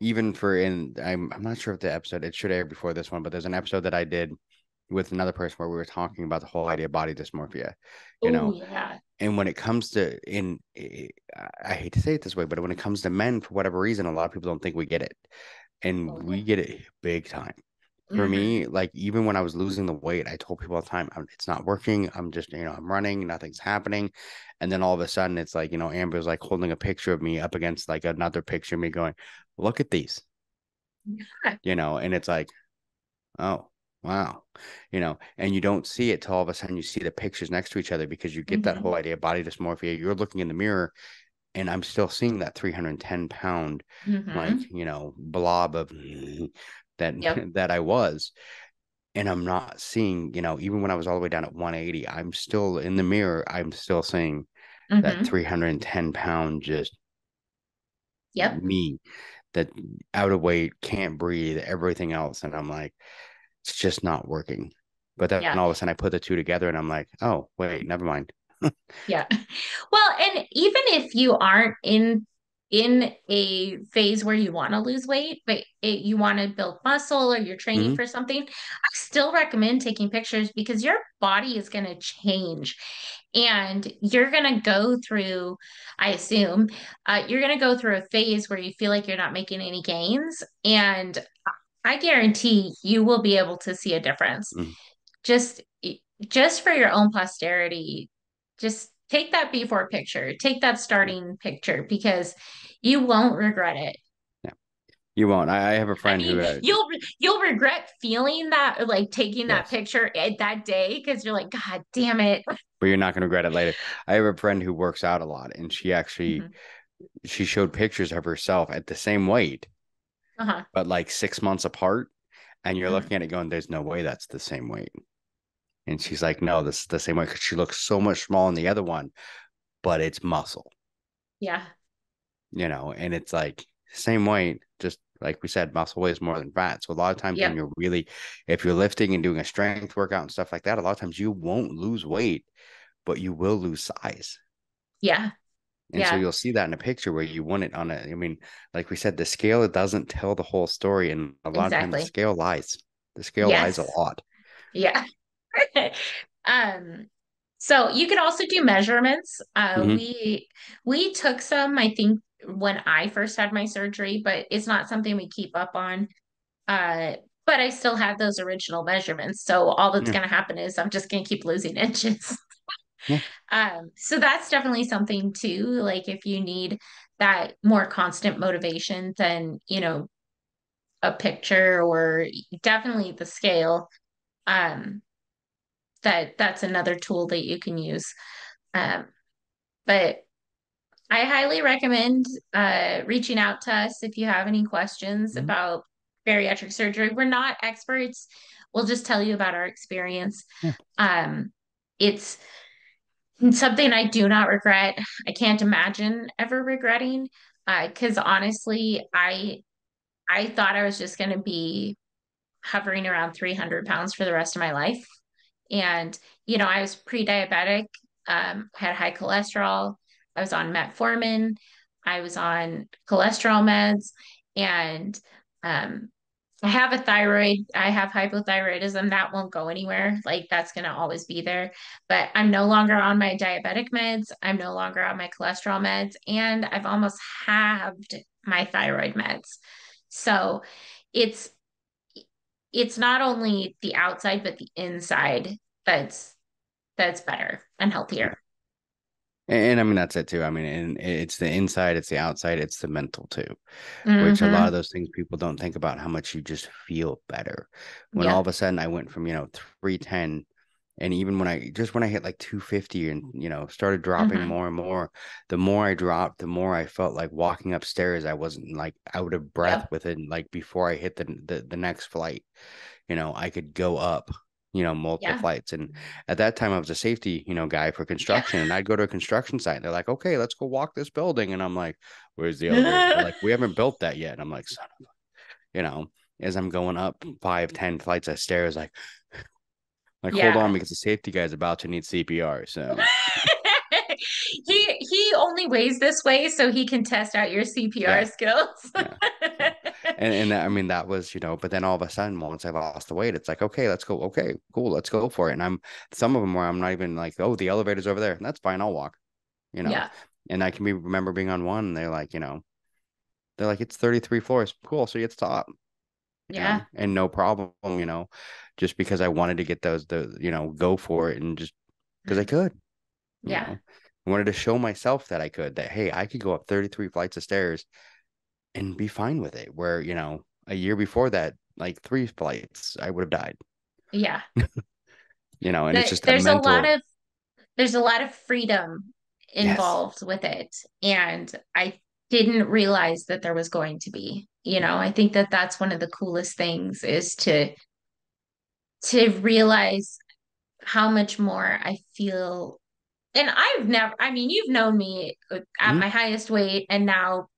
even for in I'm not sure if the episode it should air before this one, but there's an episode that I did with another person where we were talking about the whole idea of body dysmorphia, you Oh know, yeah. and when it comes to I hate to say it this way, but when it comes to men, for whatever reason, a lot of people don't think we get it, and Oh we yeah. get it big time. For Hmm. me, like even when I was losing the weight, I told people all the time, it's not working. I'm just, I'm running, nothing's happening. And then all of a sudden, it's like, Amber's like holding a picture of me up against like another picture of me going, look at these, and it's like, oh, wow, and you don't see it till all of a sudden you see the pictures next to each other because you get that whole Hmm. idea of body dysmorphia. You're looking in the mirror and I'm still seeing that 310 pound, like, Hmm. blob of that, Yep. that I was. And I'm not seeing, even when I was all the way down at 180, I'm still in the mirror. I'm still seeing that Hmm. 310 pound, just Yep. me, that out of weight, can't breathe, everything else. And I'm like, it's just not working. But then Yeah. all of a sudden I put the two together and I'm like, oh, wait, never mind. Yeah. Well, and even if you aren't in a phase where you want to lose weight, but you want to build muscle or you're training Hmm. for something, I still recommend taking pictures because your body is going to change and you're going to go through, I assume, you're going to go through a phase where you feel like you're not making any gains. And I guarantee you will be able to see a difference. Hmm. Just just for your own posterity, just take that before picture, take that Yeah. starting picture because you won't regret it. Yeah. You won't. I have a I friend mean, who, you'll regret feeling that, like taking that yes, picture that day because you're like, God damn it. but you're not going to regret it later. I have a friend who works out a lot and Mhm. she showed pictures of herself at the same weight, Uh-huh. but like 6 months apart. And you're Mhm. looking at it going, there's no way that's the same weight. And she's like, no, this is the same weight because she looks so much smaller in the other one, but it's muscle, Yeah. and it's like same weight, just like we said, muscle weighs more than fat. So a lot of times when Yep. you're really, if you're lifting and doing a strength workout and stuff like that, a lot of times you won't lose weight, but you will lose size. Yeah. And so Yeah. you'll see that in a picture where you want it on I mean, like we said, the scale, it doesn't tell the whole story. And a lot of times the Exactly. scale lies. The scale lies a Yes. lot. Yeah. Um, so you can also do measurements. Hmm. We took some, I think, when I first had my surgery, but it's not something we keep up on. Uh, but I still have those original measurements. So all that's Yeah. going to happen is I'm just going to keep losing inches. Yeah. So that's definitely something too. Like if you need that more constant motivation, then, a picture or definitely the scale. Um, that's another tool that you can use. Um, but I highly recommend reaching out to us if you have any questions Hmm. about bariatric surgery. We're not experts. We'll just tell you about our experience. Yeah. It's something I do not regret. I can't imagine ever regretting. Because honestly, I thought I was just going to be hovering around 300 pounds for the rest of my life. And, I was pre-diabetic, had high cholesterol. I was on metformin. I was on cholesterol meds. And um, I have a thyroid. I have hypothyroidism. That won't go anywhere. Like that's going to always be there. But I'm no longer on my diabetic meds. I'm no longer on my cholesterol meds. And I've almost halved my thyroid meds. So it's it's not only the outside but the inside that's that's better and healthier. And I mean, that's it too. I mean, and it's the inside, it's the outside, it's the mental too, which a lot Mm-hmm. of those things people don't think about how much you just feel better. When all Yep. of a sudden I went from, 310, and even when I hit like 250 and, started dropping Mm-hmm. more and more, the more I dropped, the more I felt like walking upstairs, I wasn't like out of breath Yep. within like before I hit the next flight. I could go up, multiple Yeah. flights. And at that time I was a safety, guy for Yeah. construction, and I'd go to a construction site and they're like, okay, let's go walk this building. And I'm like, where's the elevator? They're like, we haven't built that yet. And I'm like, son of, you know, as I'm going up 5, 10 flights of stairs, like, hold on, Yeah. because the safety guy's about to need CPR. So He only weighs this way so he can test out your CPR yeah, skills. yeah. So, and that, I mean, that was, but then all of a sudden, once I lost the weight, it's like, okay, let's go. Okay, cool, let's go for it. And some of them where I'm not even like, oh, the elevator's over there. That's fine. I'll walk, you know. Yeah. And I can remember being on one, and they're like, it's 33 floors. Cool. So it's top, Yeah. and no problem, just because I wanted to get go for it, and just because I could, you Yeah. know, I wanted to show myself that I could, that, hey, I could go up 33 flights of stairs and be fine with it. Where, a year before that, like 3 flights, I would have died, Yeah. and it's just a There's a lot mental, of freedom yes. involved with it. And I didn't realize that there was going to be. I think that that's one of the coolest things is to realize how much more I feel. And I mean, you've known me at Mhm. my highest weight and now,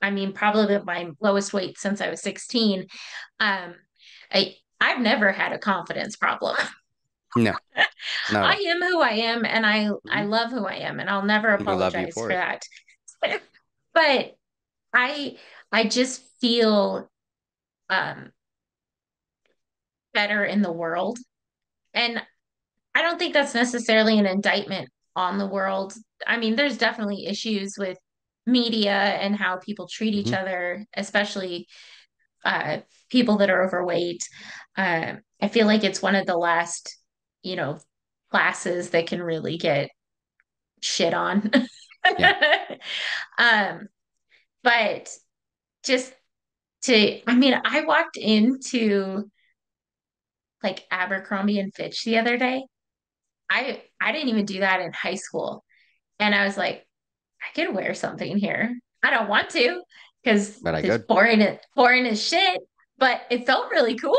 I mean, probably at my lowest weight since I was 16. Um, I've never had a confidence problem. No, not at I all. am who I am and I Mhm. love who I am and I'll never We love you apologize for for it. that. But I I just feel um better in the world. And I don't think that's necessarily an indictment on the world. I mean, there's definitely issues with media and how people treat each Hmm. other, especially uh, people that are overweight. I feel like it's one of the last, you know, classes that can really get shit on. Yeah. um, but just I mean, I walked into like Abercrombie and Fitch the other day. I didn't even do that in high school. And I was like, I could wear something here. I don't want to because But I it's could. boring as shit, but it felt really cool.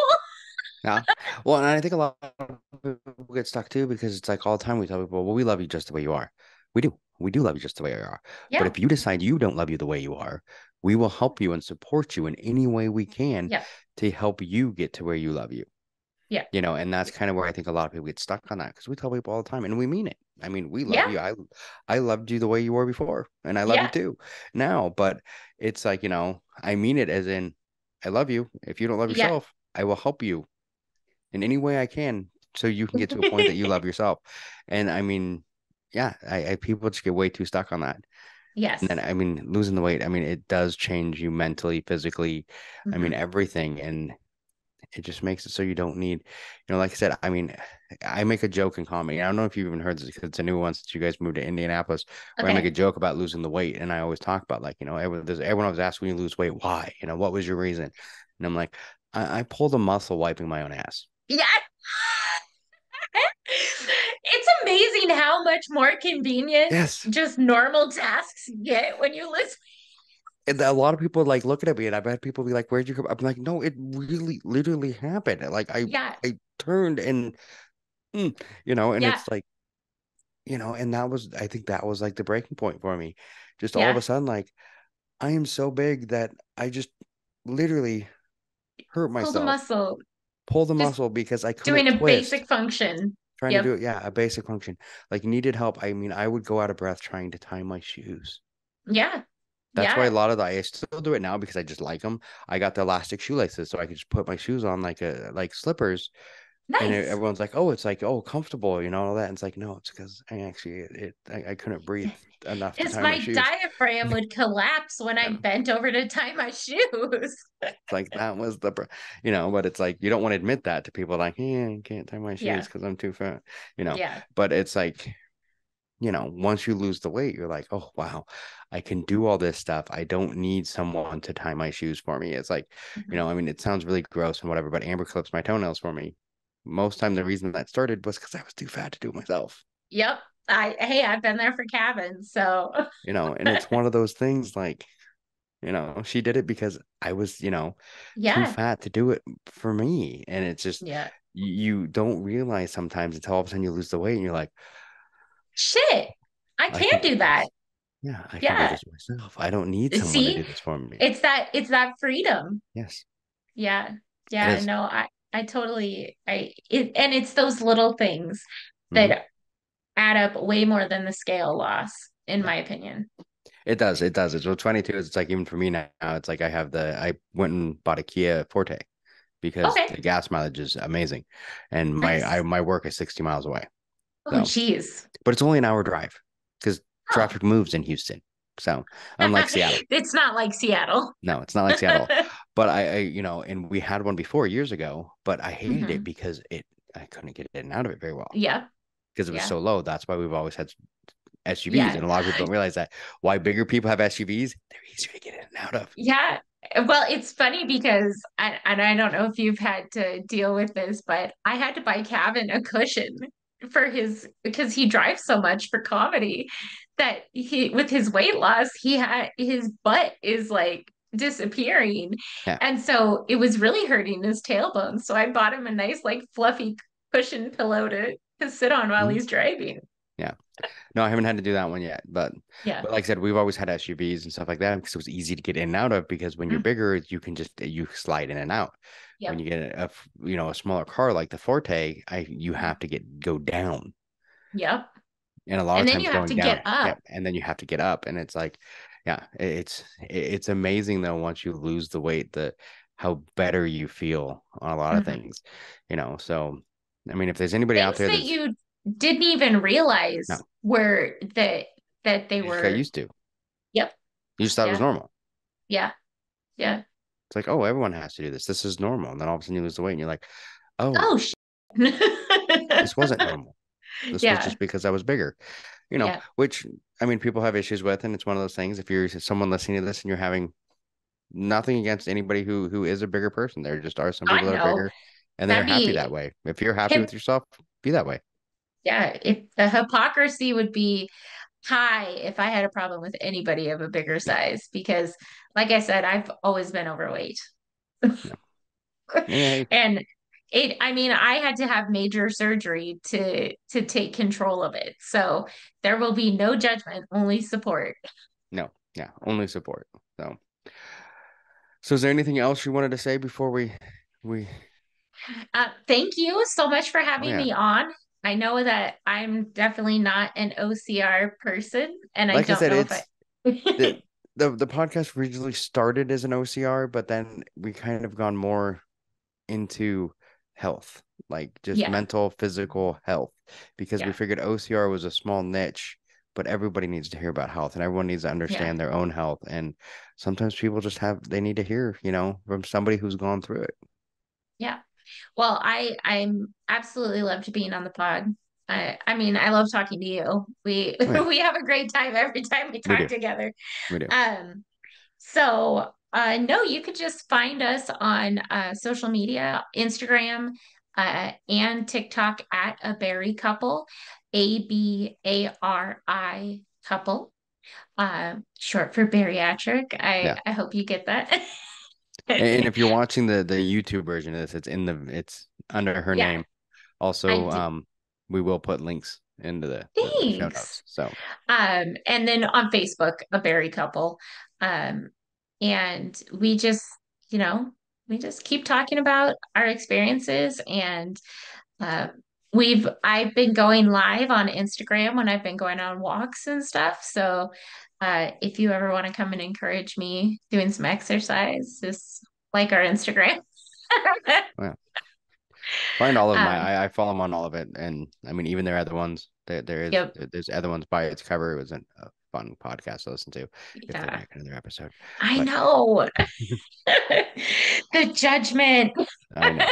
Yeah. Well, and I think a lot of people get stuck too, because it's like all the time we tell people, well, we love you just the way you are. We do. We do love you just the way you are. But Yeah. if you decide you don't love you the way you are, we will help you and support you in any way we can Yeah. to help you get to where you love you. Yeah. And that's kind of where I think a lot of people get stuck on that, because we tell people all the time and we mean it. I mean, we love Yeah. you. I loved you the way you were before, and I love you Yeah. too now. But it's like, I mean it as in, I love you. If you don't love Yeah. yourself, I will help you in any way I can so you can get to a point that you love yourself. And I mean, yeah, people just get way too stuck on that. And then, Yes. I mean, losing the weight, I mean, it does change you mentally, physically, I mean, Hmm. everything. And it just makes it so you don't need, like I said, I mean, I make a joke in comedy. I don't know if you've even heard this, because it's a new one since you guys moved to Indianapolis, where I make a Okay. joke about losing the weight. And I always talk about, like, everyone always asks, when you lose weight, why? What was your reason? And I'm like, I pulled a muscle wiping my own ass. Yeah. It's amazing how much more convenient Yes. just normal tasks get when you listen. And a lot of people like looking at me, and I've had people be like, "Where'd you come?" I'm like, "No, it really, literally happened. Like Yeah. I turned and, and Yeah. it's like, and I think that was like the breaking point for me. Just all of Yeah. a sudden, like, I am so big that I just literally hurt Pull the myself, muscle. pull the Just muscle because I doing couldn't a twist, basic function. trying to do Yep. it. Yeah, a basic function. Like, needed help. I mean, I would go out of breath trying to tie my shoes. Yeah. That's why a Yeah. lot of I still do it now, because I just like them. I got the elastic shoelaces, so I could just put my shoes on like slippers, and Nice. everyone's like, "Oh, it's like, oh, comfortable," all that. And it's like, no, it's because I couldn't breathe enough to Because tie my my shoes. diaphragm would collapse when I And bent over to tie my shoes. it's like that was but it's like you don't want to admit that to people, like, yeah, I can't tie my shoes Yeah. because I'm too fat, you know. Yeah. But it's like, once you lose the weight, you're like, oh, wow, I can do all this stuff. I don't need someone to tie my shoes for me. It's like, Mhm. I mean, it sounds really gross and whatever, but Amber clips my toenails for me. Most time, the reason that started was because I was too fat to do it myself, Yep. I've been there for cabins, so and it's one of those things like, she did it because I was, too yeah, fat to do it for me. And it's just, yeah. you don't realize sometimes until all of a sudden you lose the weight and you're like, Shit, I I can can't do do that. this. Yeah, I can do Yeah. this myself. I don't need someone to do See, this for me. it's that freedom. Yes, Yeah. it Yeah, is. no, I totally and it's those little things Hmm. that add up way more than the scale loss, in Yeah, my opinion. it does. It does. It's what's funny too. It's like even for me now, it's like I went and bought a Kia Forte because Okay. the gas mileage is amazing, and Nice. my work is 60 miles away. Oh, So, geez. but it's only an hour drive because Oh. traffic moves in Houston. So, unlike Seattle. It's not like Seattle. No, it's not like Seattle. But and we had one before years ago, but I hated it Hmm. because I couldn't get in and out of it very well Yeah. because it was Yeah. so low. That's why we've always had SUVs. Yeah. And a lot of people don't realize that why bigger people have SUVs, they're easier to get in and out of. Yeah. Well, it's funny because and I don't know if you've had to deal with this, but I had to buy Kevin a cushion for his because he drives so much for comedy that he with his weight loss, he had his butt is like disappearing. Yeah. And so it was really hurting his tailbone. So I bought him a nice like fluffy cushion pillow to sit on while Mhm. he's driving. Yeah. No, I haven't had to do that one yet. Yeah. But like I said, we've always had SUVs and stuff like that because it was easy to get in and out of because when you're Mm. bigger, you slide in and out. When Yep. you get a smaller car like the Forte, you Mhm. have to go down. Yep. And a lot of And then times you have going to get down, yeah, up. and then you have to get up, and it's like, yeah, it's amazing though once you lose the weight, how better you feel on a lot of Mhm. things. I mean, if there's anybody out Things there that that's you didn't even realize no, were that they you just got were. used to. Yep. You just thought it was Yeah. normal. Yeah. Yeah. It's like, oh, everyone has to do this. This is normal. And then all of a sudden you lose the weight, and you're like, oh, Oh, this wasn't normal. This was yeah. just because I was bigger. Yeah. Which I mean, people have issues with, and it's one of those things. If you're someone listening to this and you're having nothing against anybody who is a bigger person. There just are some I people that are know. bigger and they're That'd happy be that way. If you're happy hip. with yourself, be that way. Yeah. If the hypocrisy would be high if I had a problem with anybody of a bigger Yeah. size, because like I said, I've always been overweight. Yeah. Hey, And I mean, I had to have major surgery to take control of it. So there will be no judgment, only support. no. Yeah. Only support. So is there anything else you wanted to say before we Thank you so much for oh having yeah. me on. I know that I'm definitely not an OCR person, and I Like I don't said, know if I. it's the podcast originally started as an OCR, but then we kind of gone more into health, like just Yeah, mental, physical health, because we yeah, figured OCR was a small niche, but everybody needs to hear about health and everyone needs to yeah, understand their own health. And sometimes people just they need to hear, from somebody who's gone through it. yeah. Well, I'm absolutely loved being on the pod. I mean, I love talking to you. We Oh, yeah, we have a great time every time we we talk do. together. We do. Um, so no, you could just find us on social media, Instagram, and TikTok at a Bari couple, ABARI couple, short for bariatric. I Yeah. I hope you get that. And if you're watching the YouTube version of this, it's under her Yeah, name. I Also, did. we will put links into the show Thanks. notes. So And then on Facebook, a Berry couple. Um, and you know, we just keep talking about our experiences and uh, I've been going live on Instagram when I've been going on walks and stuff. So if you ever want to come and encourage me doing some exercise, just like our Instagram. yeah. Find all of my um, I follow them on all of it, and I mean even their other ones. There yep. there's other ones by its cover. It was fun podcast to listen to if they Yeah, make another episode. I But know. The judgment. I know.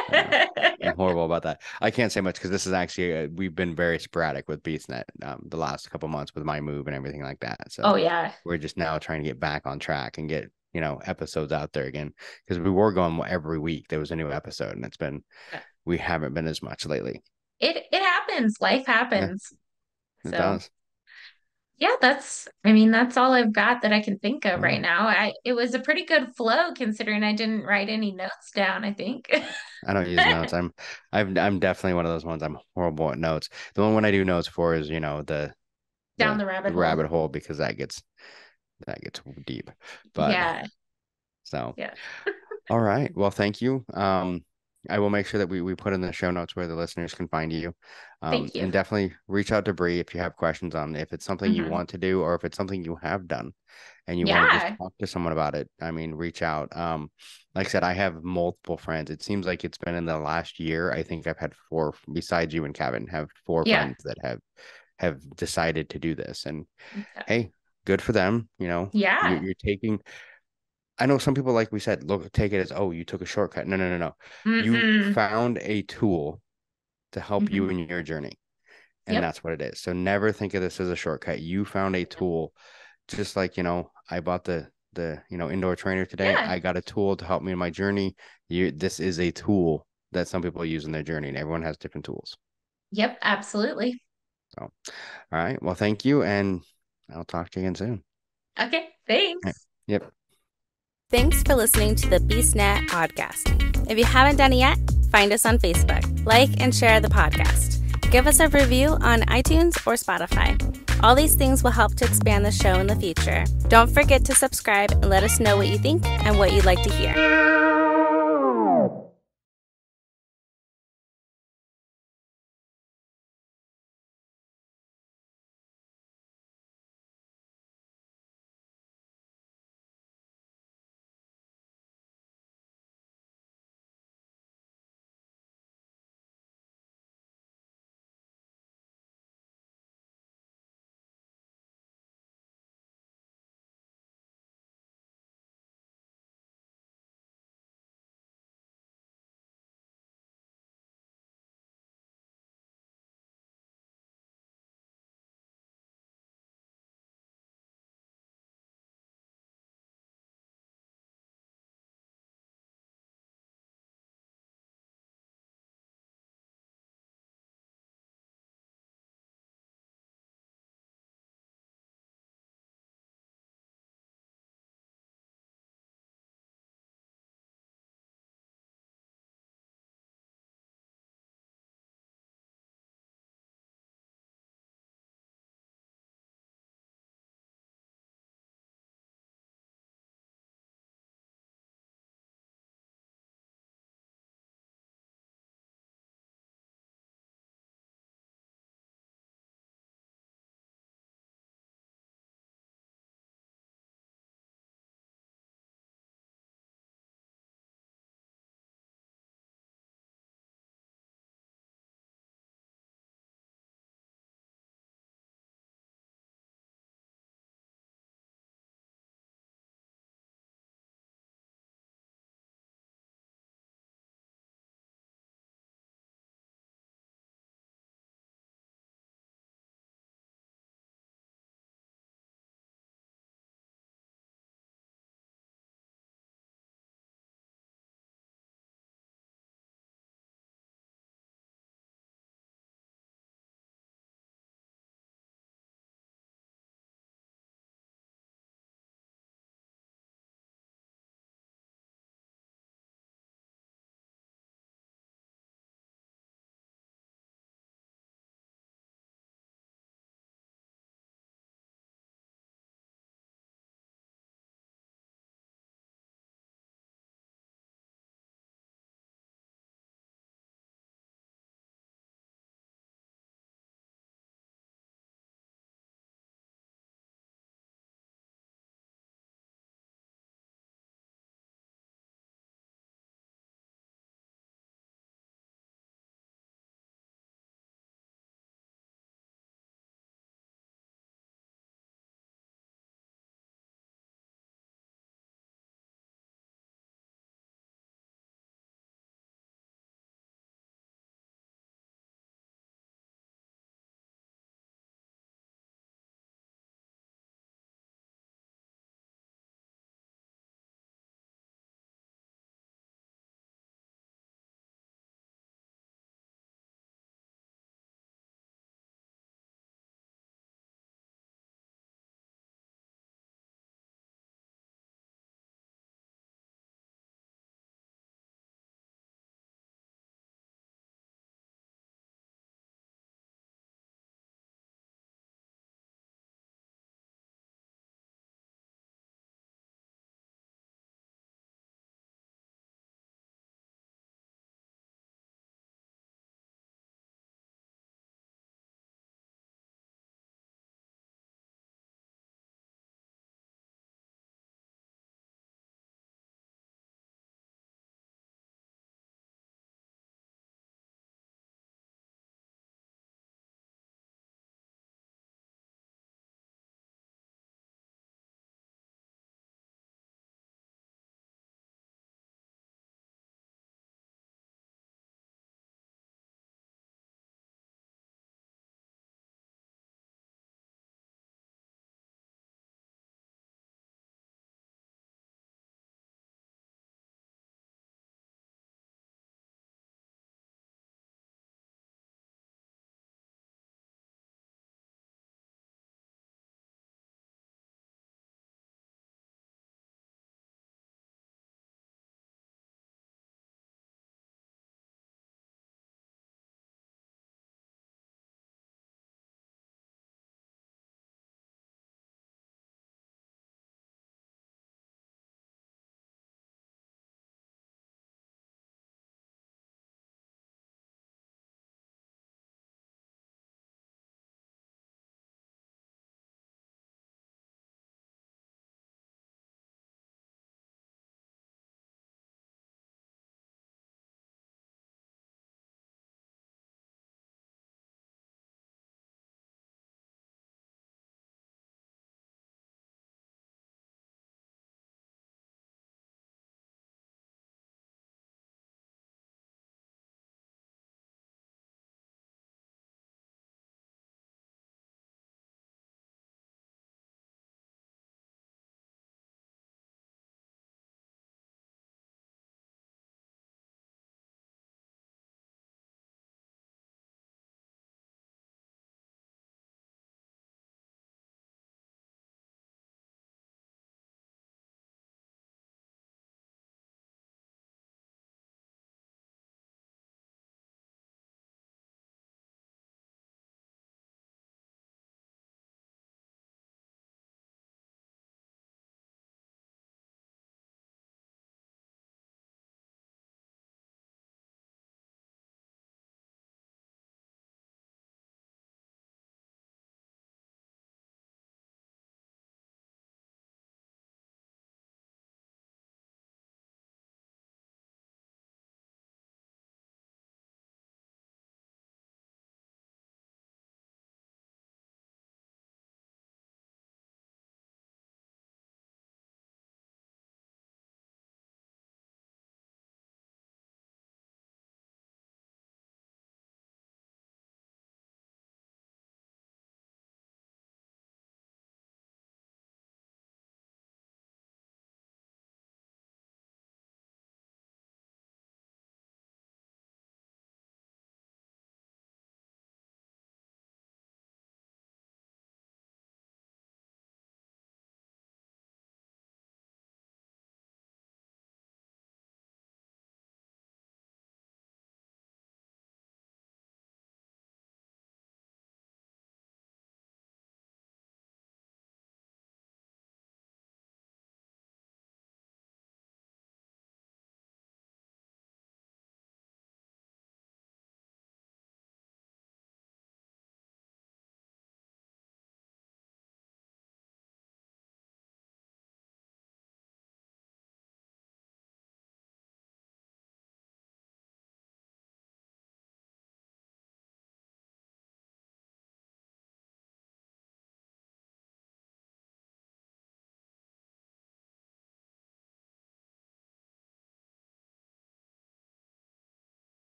I'm horrible about that. I can't say much because this is actually we've been very sporadic with BeastNet the last couple months with my move and everything like that. So Oh yeah. we're just now trying to get back on track and get episodes out there again because we were going every week. There was a new episode, and we haven't been as much lately. It happens. Life Yeah, happens. it So does. yeah, that's all I've got that I can think of Yeah. right now. It was a pretty good flow considering I didn't write any notes down, I think. I don't use notes. I'm definitely one of those ones. I'm horrible at notes. The one when I do notes for is Down the the rabbit the hole. rabbit hole because that gets deep. But Yeah. so Yeah. all right. Well, thank you. I will make sure that we put in the show notes where the listeners can find you. Thank you. And definitely reach out to Bree if you have questions on if it's something you Hmm. want to do or if it's something you have done and you want to just Yeah. talk to someone about it. I mean, reach out. Like I said, I have multiple friends. It seems like it's been in the last year. I think I've had four, besides you and Kevin, have four Yeah. friends that have decided to do this. And Okay. hey, good for them. Yeah. You're taking I know some people, like we said, look, take it as, oh, you took a shortcut. No, no, no, no. You Mm-mm. found a tool to help you Hmm. in your journey. And Yep. that's what it is. So never think of this as a shortcut. You found a tool, just like, I bought the indoor trainer today. Yeah. I got a tool to help me in my journey. This is a tool that some people use in their journey, and everyone has different tools. Yep. Absolutely. So, all right. Well, thank you. And I'll talk to you again soon. Okay. All right. Thanks. Yep. Thanks for listening to the BeastNet podcast. If you haven't done it yet, find us on Facebook, like and share the podcast. Give us a review on iTunes or Spotify. All these things will help to expand the show in the future. Don't forget to subscribe and let us know what you think and what you'd like to hear.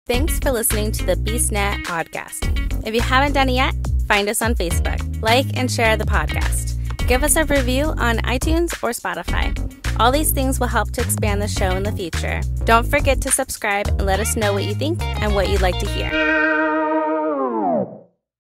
Thanks for listening to the BeastNet podcast. If you haven't done it yet, find us on Facebook, like and share the podcast. Give us a review on iTunes or Spotify. All these things will help to expand the show in the future. Don't forget to subscribe and let us know what you think and what you'd like to hear.